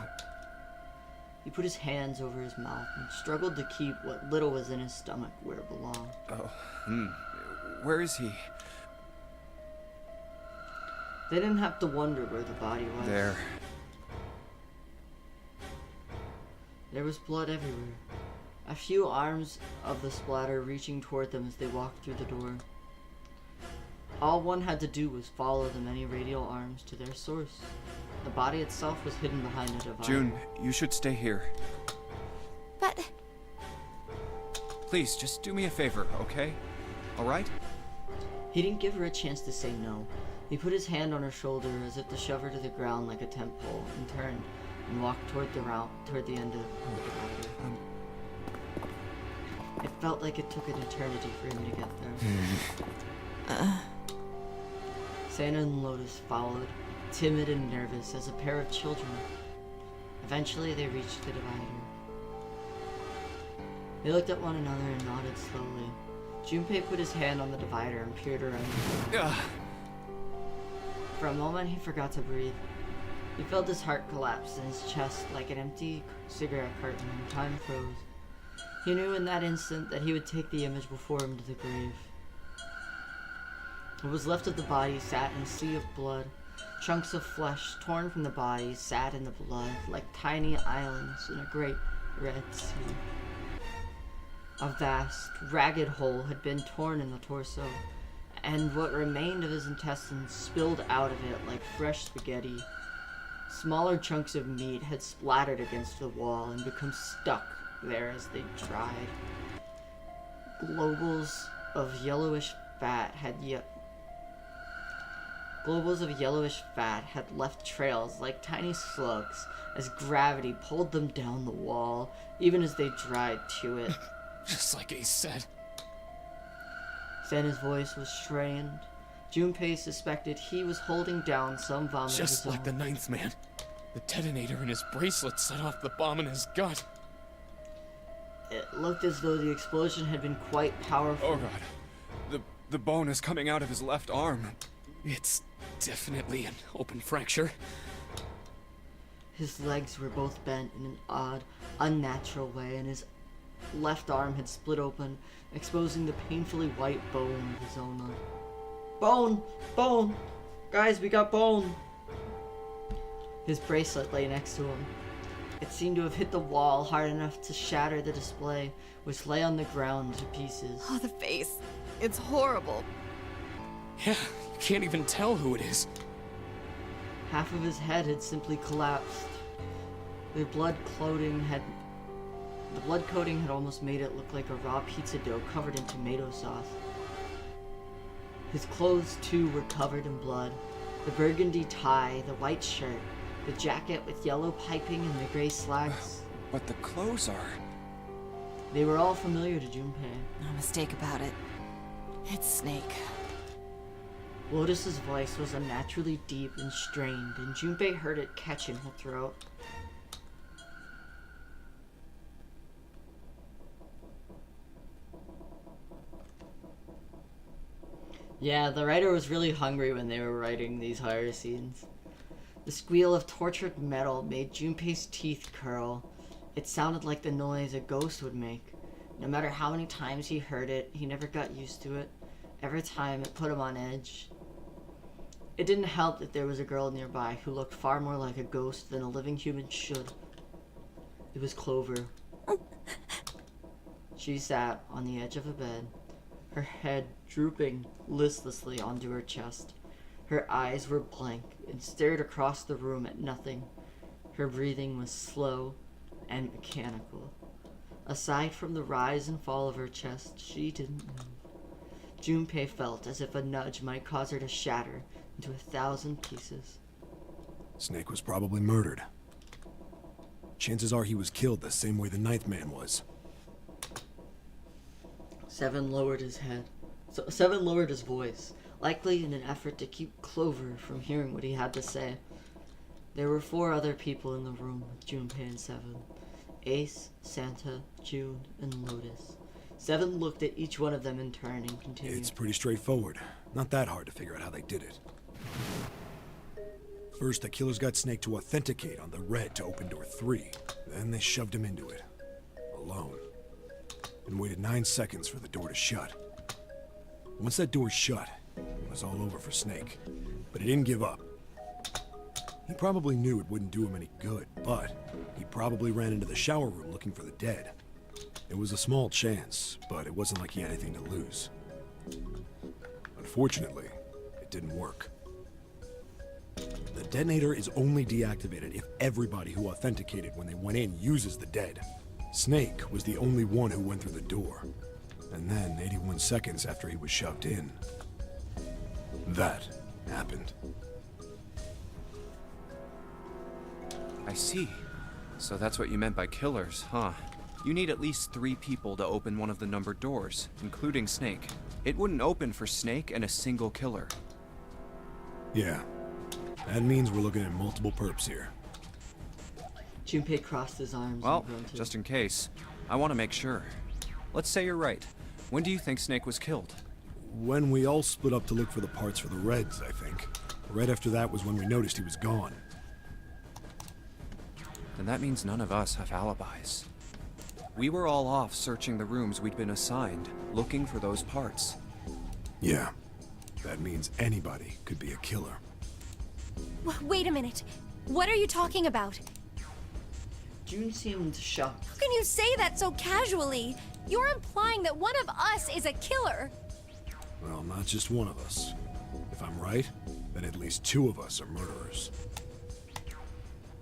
He put his hands over his mouth and struggled to keep what little was in his stomach where it belonged. Where is he? They didn't have to wonder where the body was. There. There was blood everywhere. A few arms of the splatter reaching toward them as they walked through the door. All one had to do was follow the many radial arms to their source. The body itself was hidden behind a divider. June, you should stay here. But Please, just do me a favor, okay? Alright? He didn't give her a chance to say no. He put his hand on her shoulder as if to shove her to the ground like a tent pole, and turned and walked toward the end of the divider. It felt like it took an eternity for him to get there. Santa and Lotus followed, timid and nervous as a pair of children. Eventually they reached the divider. They looked at one another and nodded slowly. Junpei put his hand on the divider and peered around the corner. For a moment he forgot to breathe. He felt his heart collapse in his chest like an empty cigarette carton, and time froze. He knew in that instant that he would take the image before him to the grave. What was left of the body sat in a sea of blood. Chunks of flesh torn from the body sat in the blood like tiny islands in a great red sea. A vast, ragged hole had been torn in the torso, and what remained of his intestines spilled out of it like fresh spaghetti. Smaller chunks of meat had splattered against the wall and become stuck there as they dried. Globules of yellowish fat had left trails like tiny slugs as gravity pulled them down the wall, even as they dried to it. Just like Ace said. Santa's voice was strained. Junpei suspected he was holding down some vomit of Just his like the own. ninth man. The detonator in his bracelet set off the bomb in his gut. It looked as though the explosion had been quite powerful. Oh god. The bone is coming out of his left arm. It's definitely an open fracture. His legs were both bent in an odd, unnatural way, and his left arm had split open, exposing the painfully white bone of his own arm. Bone! Bone! Guys, we got bone! His bracelet lay next to him. It seemed to have hit the wall hard enough to shatter the display, which lay on the ground to pieces. Oh, the face. It's horrible. Yeah, you can't even tell who it is. Half of his head had simply collapsed. The blood coating had almost made it look like a raw pizza dough covered in tomato sauce. His clothes, too, were covered in blood. The burgundy tie, the white shirt, the jacket with yellow piping, and the gray slacks. But the clothes are... They were all familiar to Junpei. No mistake about it. It's Snake. Lotus's voice was unnaturally deep and strained, and Junpei heard it catch in her throat. Yeah, the writer was really hungry when they were writing these horror scenes. The squeal of tortured metal made Junpei's teeth curl. It sounded like the noise a ghost would make. No matter how many times he heard it, he never got used to it. Every time it put him on edge. It didn't help that there was a girl nearby who looked far more like a ghost than a living human should. It was Clover. She sat on the edge of a bed, her head drooping listlessly onto her chest. Her eyes were blank and stared across the room at nothing. Her breathing was slow and mechanical. Aside from the rise and fall of her chest, she didn't move. Junpei felt as if a nudge might cause her to shatter into 1,000 pieces. Snake was probably murdered. chances are he was killed the same way the ninth man was. Seven lowered his head. Seven lowered his voice, likely in an effort to keep Clover from hearing what he had to say. There were 4 other people in the room with Junpei and Seven. Ace, Santa, June, and Lotus. Seven looked at each one of them in turn and continued. It's pretty straightforward. Not that hard to figure out how they did it. First, the killers got Snake to authenticate on the red to open door 3. Then they shoved him into it. Alone. And waited 9 seconds for the door to shut. Once that door shut, it was all over for Snake. But he didn't give up. He probably knew it wouldn't do him any good, but he probably ran into the shower room looking for the dead. It was a small chance, but it wasn't like he had anything to lose. Unfortunately, it didn't work. The detonator is only deactivated if everybody who authenticated when they went in uses the dead. Snake was the only one who went through the door. And then, 81 seconds after he was shoved in, that happened. I see. So that's what you meant by killers, huh? You need at least 3 people to open one of the numbered doors, including Snake. It wouldn't open for Snake and a single killer. Yeah. That means we're looking at multiple perps here. Junpei crossed his arms Well, and grunted. just in case, I want to make sure. Let's say you're right. When do you think Snake was killed? When we all split up to look for the parts for the Reds, I think. Right after that was when we noticed he was gone. Then that means none of us have alibis. We were all off searching the rooms we'd been assigned, looking for those parts. Yeah. That means anybody could be a killer. Wait a minute. What are you talking about? June seemed shocked. How can you say that so casually? You're implying that one of us is a killer. Well, not just one of us. If I'm right, then at least 2 of us are murderers.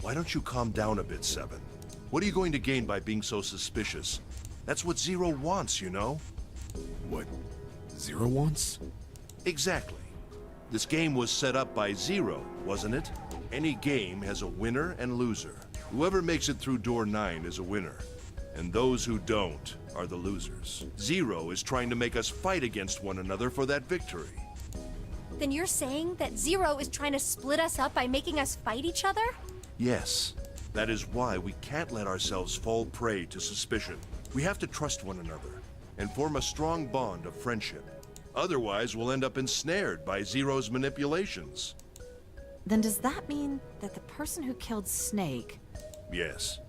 Why don't you calm down a bit, Seven? What are you going to gain by being so suspicious? That's what Zero wants, you know? What Zero wants? Exactly. This game was set up by Zero, wasn't it? Any game has a winner and loser. Whoever makes it through door 9 is a winner. And those who don't are the losers. Zero is trying to make us fight against one another for that victory. Then you're saying that Zero is trying to split us up by making us fight each other? Yes. That is why we can't let ourselves fall prey to suspicion. We have to trust one another and form a strong bond of friendship. Otherwise, we'll end up ensnared by Zero's manipulations. Then does that mean that the person who killed Snake... Yes.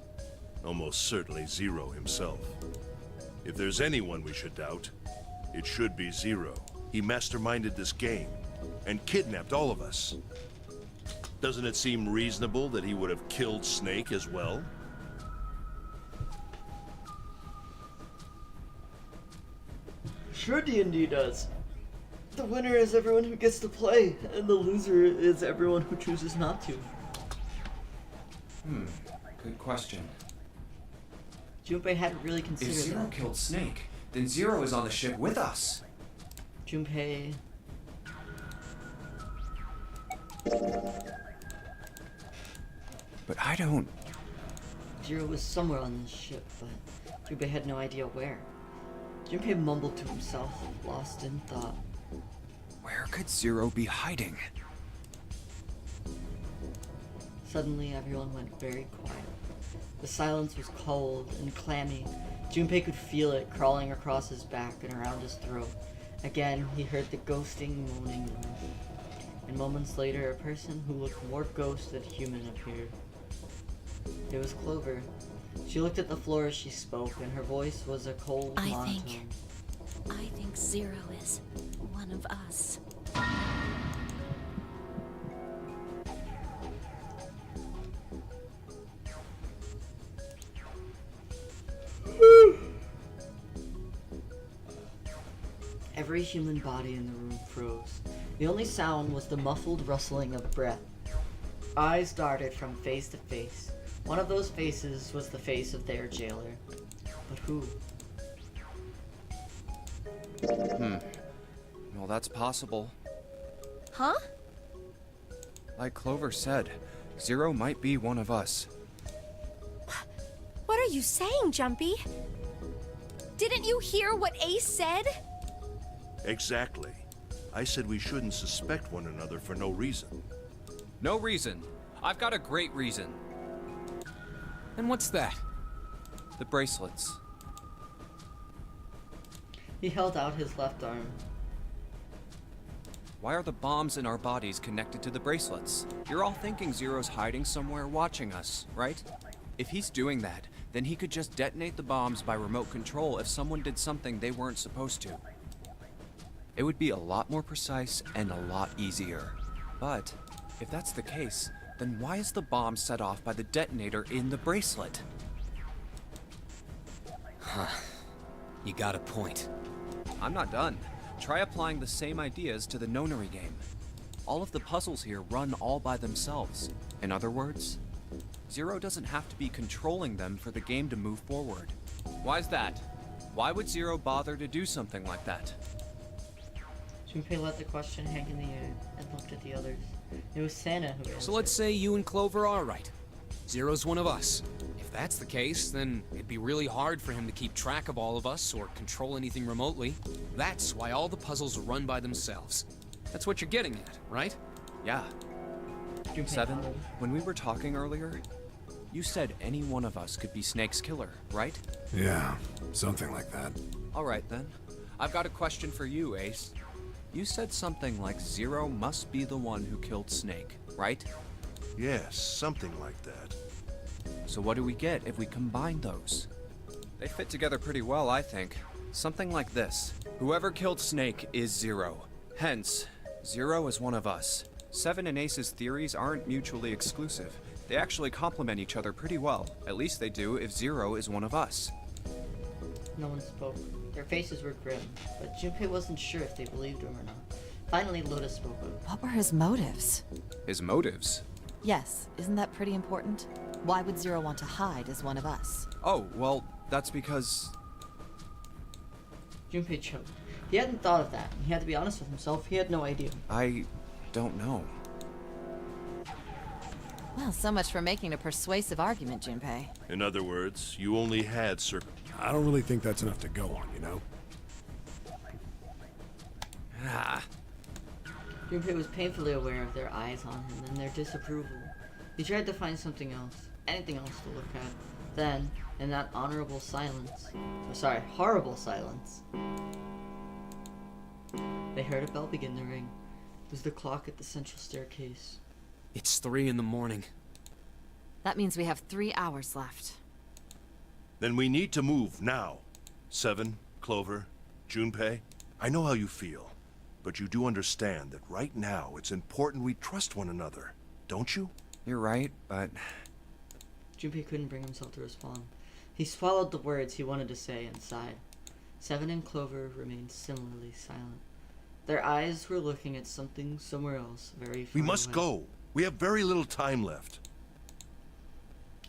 Almost certainly Zero himself. If there's anyone we should doubt, it should be Zero. He masterminded this game and kidnapped all of us. Doesn't it seem reasonable that he would have killed Snake as well? Sure D&D does. The winner is everyone who gets to play, and the loser is everyone who chooses not to. Good question. Junpei hadn't really If considered Zero that. killed Snake, then Zero is on the ship with us. Junpei... But I don't... Zero was somewhere on this ship, but Junpei had no idea where. Junpei mumbled to himself, lost in thought. Where could Zero be hiding? Suddenly, everyone went very quiet. The silence was cold and clammy. Junpei could feel it crawling across his back and around his throat. Again, he heard the ghosting, moaning noise. And moments later, a person who looked more ghost than human appeared. It was Clover. She looked at the floor as she spoke, and her voice was a cold monotone. I think Zero is one of us. Every human body in the room froze. The only sound was the muffled rustling of breath. Eyes darted from face to face. One of those faces was the face of their jailer. But who? Well, that's possible. Huh? Like Clover said, Zero might be one of us. are you saying, Jumpy? Didn't you hear what Ace said? Exactly. I said we shouldn't suspect one another for no reason. No reason. I've got a great reason. And what's that? The bracelets. He held out his left arm. Why are the bombs in our bodies connected to the bracelets? You're all thinking Zero's hiding somewhere watching us, right? If he's doing that, then he could just detonate the bombs by remote control if someone did something they weren't supposed to. It would be a lot more precise and a lot easier. But if that's the case, then why is the bomb set off by the detonator in the bracelet? You got a point. I'm not done. Try applying the same ideas to the Nonary game. All of the puzzles here run all by themselves. In other words, Zero doesn't have to be controlling them for the game to move forward. Why's that? Why would Zero bother to do something like that? Junpei let the question hang in the air and looked at the others. It was Santa who answered. So let's say you and Clover are right. Zero's one of us. If that's the case, then it'd be really hard for him to keep track of all of us or control anything remotely. That's why all the puzzles run by themselves. That's what you're getting at, right? Yeah. Junpei Seven, nodded. when we were talking earlier, you said any one of us could be Snake's killer, right? Yeah, something like that. All right then. I've got a question for you, Ace. You said something like Zero must be the one who killed Snake, right? Yes, something like that. So what do we get if we combine those? They fit together pretty well, I think. Something like this. Whoever killed Snake is Zero. Hence, Zero is one of us. Seven and Ace's theories aren't mutually exclusive. They actually complement each other pretty well. At least they do if Zero is one of us. No one spoke. Their faces were grim, but Junpei wasn't sure if they believed him or not. Finally, Lotus spoke up. What were his motives? His motives? Yes, isn't that pretty important? Why would Zero want to hide as one of us? Oh, well, that's because... Junpei choked. He hadn't thought of that, and he had to be honest with himself. He had no idea. I don't know. Well, so much for making a persuasive argument, Junpei. In other words, you only had I don't really think that's enough to go on, you know? Ah. Junpei was painfully aware of their eyes on him and their disapproval. He tried to find something else, anything else to look at. Then, in that horrible silence, they heard a bell begin to ring. It was the clock at the central staircase. It's 3 in the morning. That means we have 3 hours left. Then we need to move now. Seven, Clover, Junpei, I know how you feel, but you do understand that right now it's important we trust one another, don't you? You're right, but... Junpei couldn't bring himself to respond. He swallowed the words he wanted to say and sighed. Seven and Clover remained similarly silent. Their eyes were looking at something somewhere else, very far We must away. go. We have very little time left.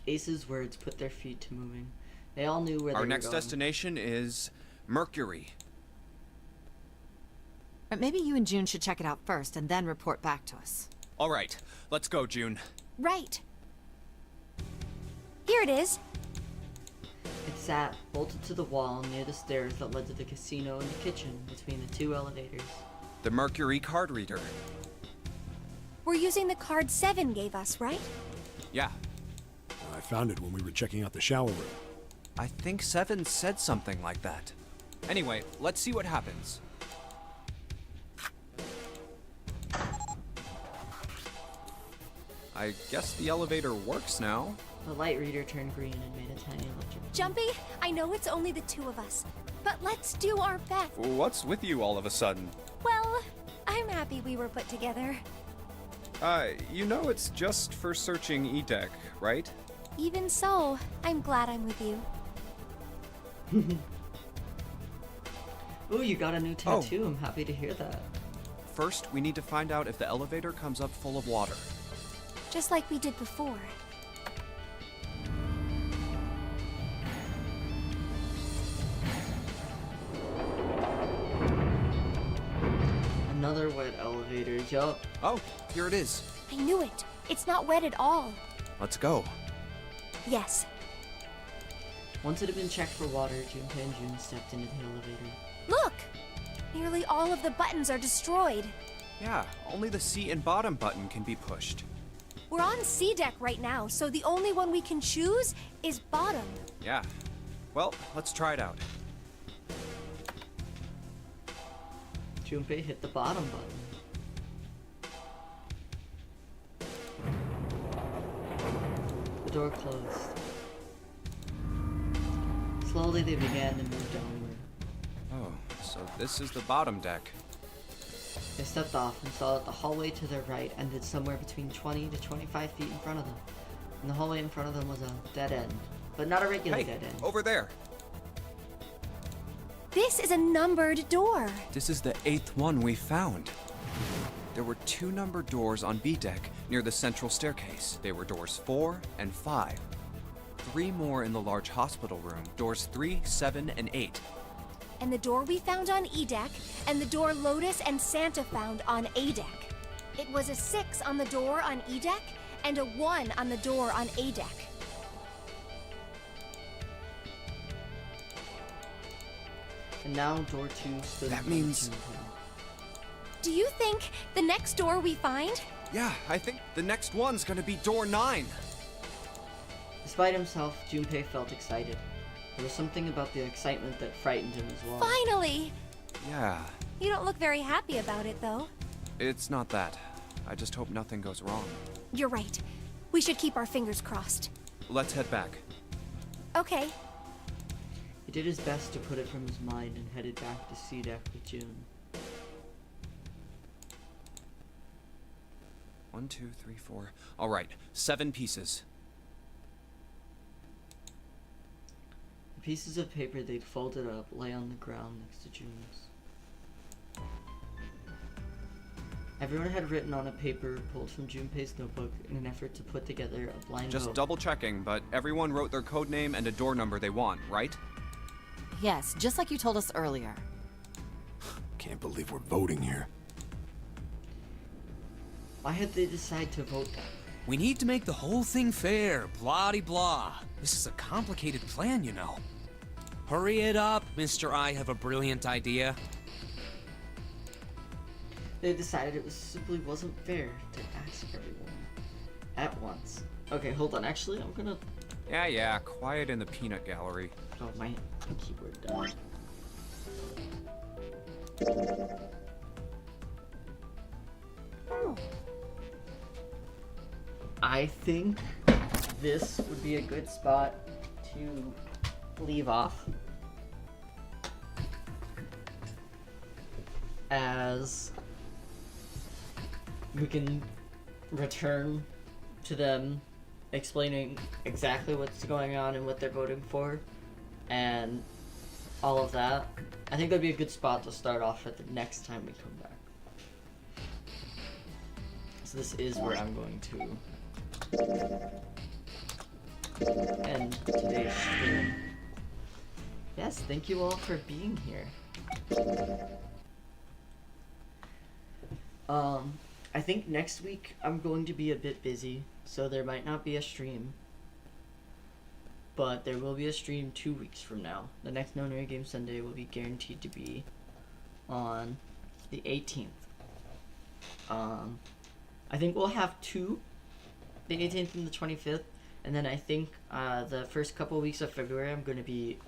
Ace's words put their feet to moving. They all knew where they Our were next going. destination is... Mercury. But maybe you and June should check it out first and then report back to us. All right, let's go, June. Right. Here it is. It sat, bolted to the wall near the stairs that led to the casino and the kitchen between the 2 elevators. The Mercury card reader. We're using the card 7 gave us, right? Yeah, I found it when we were checking out the shower room. I think Seven said something like that. Anyway, let's see what happens. I guess the elevator works now. The light reader turned green and made a tiny electric. Jumpy, I know it's only the 2 of us, but let's do our best. What's with you all of a sudden? Well, I'm happy we were put together. You know it's just for searching E-Deck, right? Even so, I'm glad I'm with you. Ooh, you got a new tattoo. I'm happy to hear that. First, we need to find out if the elevator comes up full of water. Just like we did before. Another wet elevator. Yup. Oh, here it is. I knew it. It's not wet at all. Let's go. Yes. Once it had been checked for water, Junpei and June stepped into the elevator. Look! Nearly all of the buttons are destroyed. Yeah, only the seat and bottom button can be pushed. We're on C deck right now, so the only one we can choose is bottom. Yeah. Well, let's try it out. Junpei hit the bottom button. The door closed. Slowly they began to move downward. Oh, so this is the bottom deck. They stepped off and saw that the hallway to their right ended somewhere between 20 to 25 feet in front of them. And the hallway in front of them was a dead end. But not a regular Hey, dead end. over there. This is a numbered door. This is the 8th one we found. There were 2 numbered doors on B deck near the central staircase. They were doors 4 and 5. 3 more in the large hospital room, doors 3, 7, and 8. And the door we found on E deck, and the door Lotus and Santa found on A deck. It was a 6 on the door on E deck, and a 1 on the door on A deck. And now door 2 stood That in front of means- Junpei. Do you think the next door we find? Yeah, I think the next one's gonna be door 9. Despite himself, Junpei felt excited. There was something about the excitement that frightened him as well. Finally! Yeah, You don't look very happy about it, though. it's not that. I just hope nothing goes wrong. You're right. We should keep our fingers crossed. Let's head back. Okay. He did his best to put it from his mind and headed back to C deck with June. 1, 2, 3, 4. All right, 7 pieces. The pieces of paper they'd folded up lay on the ground next to June's. Everyone had written on a paper pulled from Junpei's notebook in an effort to put together a blind Just vote. double checking, but everyone wrote their code name and a door number they want, right? Yes, just like you told us earlier. Can't believe we're voting here. Why had they decided to vote that? We need to make the whole thing fair, blah-de-blah. This is a complicated plan, you know. Hurry it up, Mr. I have a brilliant idea. They decided it simply wasn't fair to ask everyone at once. Okay, hold on. Actually, I'm gonna. Yeah, quiet in the peanut gallery. Oh, my keyboard died. I think this would be a good spot to leave off, as we can return to them explaining exactly what's going on and what they're voting for and all of that. I think that'd be a good spot to start off at the next time we come back. So this is where I'm going to end today's stream. Yes, thank you all for being here. I think next week I'm going to be a bit busy, so there might not be a stream. But there will be a stream 2 weeks from now. The next Nonary Game Sunday will be guaranteed to be on the 18th. I think we'll have 2, the 18th and the 25th, and then I think the first couple weeks of February I'm going to be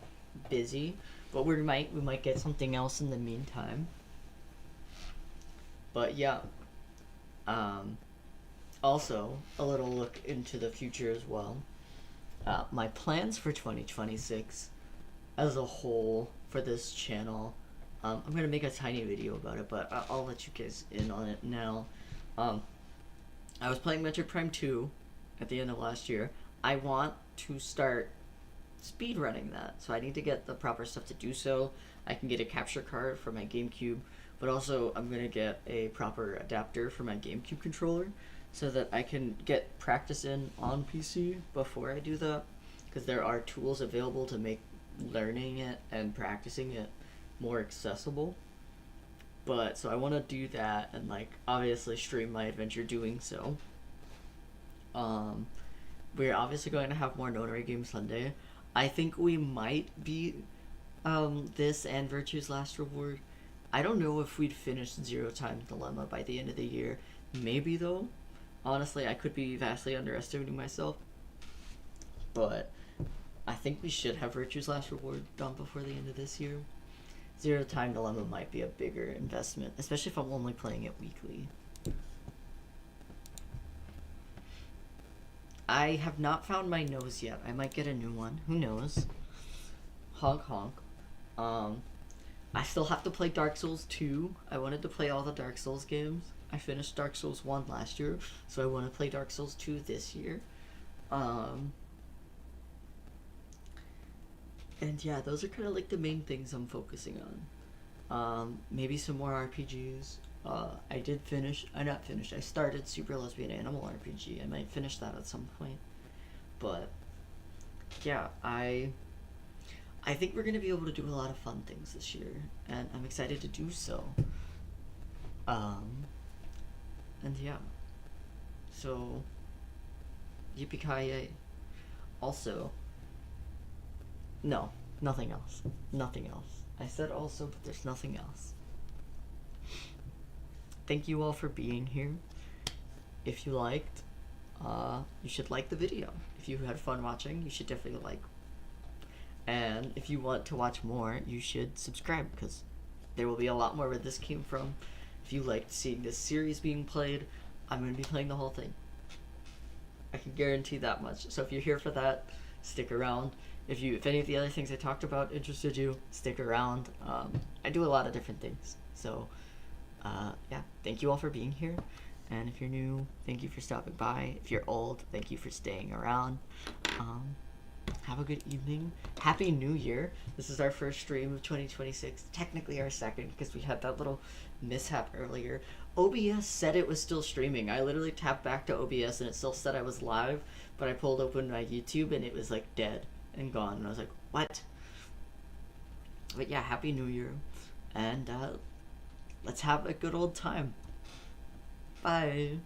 busy, but we might get something else in the meantime. But yeah, also a little look into the future as well. My plans for 2026 as a whole for this channel. I'm gonna make a tiny video about it, but I'll let you guys in on it now. I was playing Metroid Prime 2 at the end of last year. I want to start speedrunning that, so I need to get the proper stuff to do so. I can get a capture card for my GameCube, but also I'm gonna get a proper adapter for my GameCube controller so that I can get practice in on PC before I do that, because there are tools available to make learning it and practicing it more accessible. But so I want to do that and like obviously stream my adventure doing so. We're obviously going to have more Nonary Game Sunday. I think we might beat this and Virtue's Last Reward. I don't know if we'd finish Zero Time Dilemma by the end of the year. Maybe though. Honestly, I could be vastly underestimating myself. But I think we should have Virtue's Last Reward done before the end of this year. Zero Time Dilemma might be a bigger investment, especially if I'm only playing it weekly. I have not found my nose yet. I might get a new one. Who knows? Honk honk. I still have to play Dark Souls 2. I wanted to play all the Dark Souls games. I finished Dark Souls 1 last year, so I want to play Dark Souls 2 this year. And yeah, those are kind of like the main things I'm focusing on. Maybe some more RPGs. I did finish, I started Super Lesbian Animal RPG. I might finish that at some point. But yeah, I think we're going to be able to do a lot of fun things this year, and I'm excited to do so. And yeah. So, yippee-ki-yay. Also, no, nothing else. Nothing else. I said also, but there's nothing else. Thank you all for being here. If you liked, you should like the video. If you had fun watching, you should definitely like. And if you want to watch more, you should subscribe, because there will be a lot more where this came from. If you liked seeing this series being played, I'm going to be playing the whole thing. I can guarantee that much. So if you're here for that, stick around. If any of the other things I talked about interested you, stick around. I do a lot of different things. So yeah, thank you all for being here. And if you're new, thank you for stopping by. If you're old, thank you for staying around. Have a good evening. Happy New Year. This is our first stream of 2026. Technically our second, because we had that little mishap earlier. OBS said it was still streaming. I literally tapped back to OBS and it still said I was live, but I pulled open my YouTube and it was like dead and gone. And I was like, what? But yeah, Happy New Year. And let's have a good old time. Bye.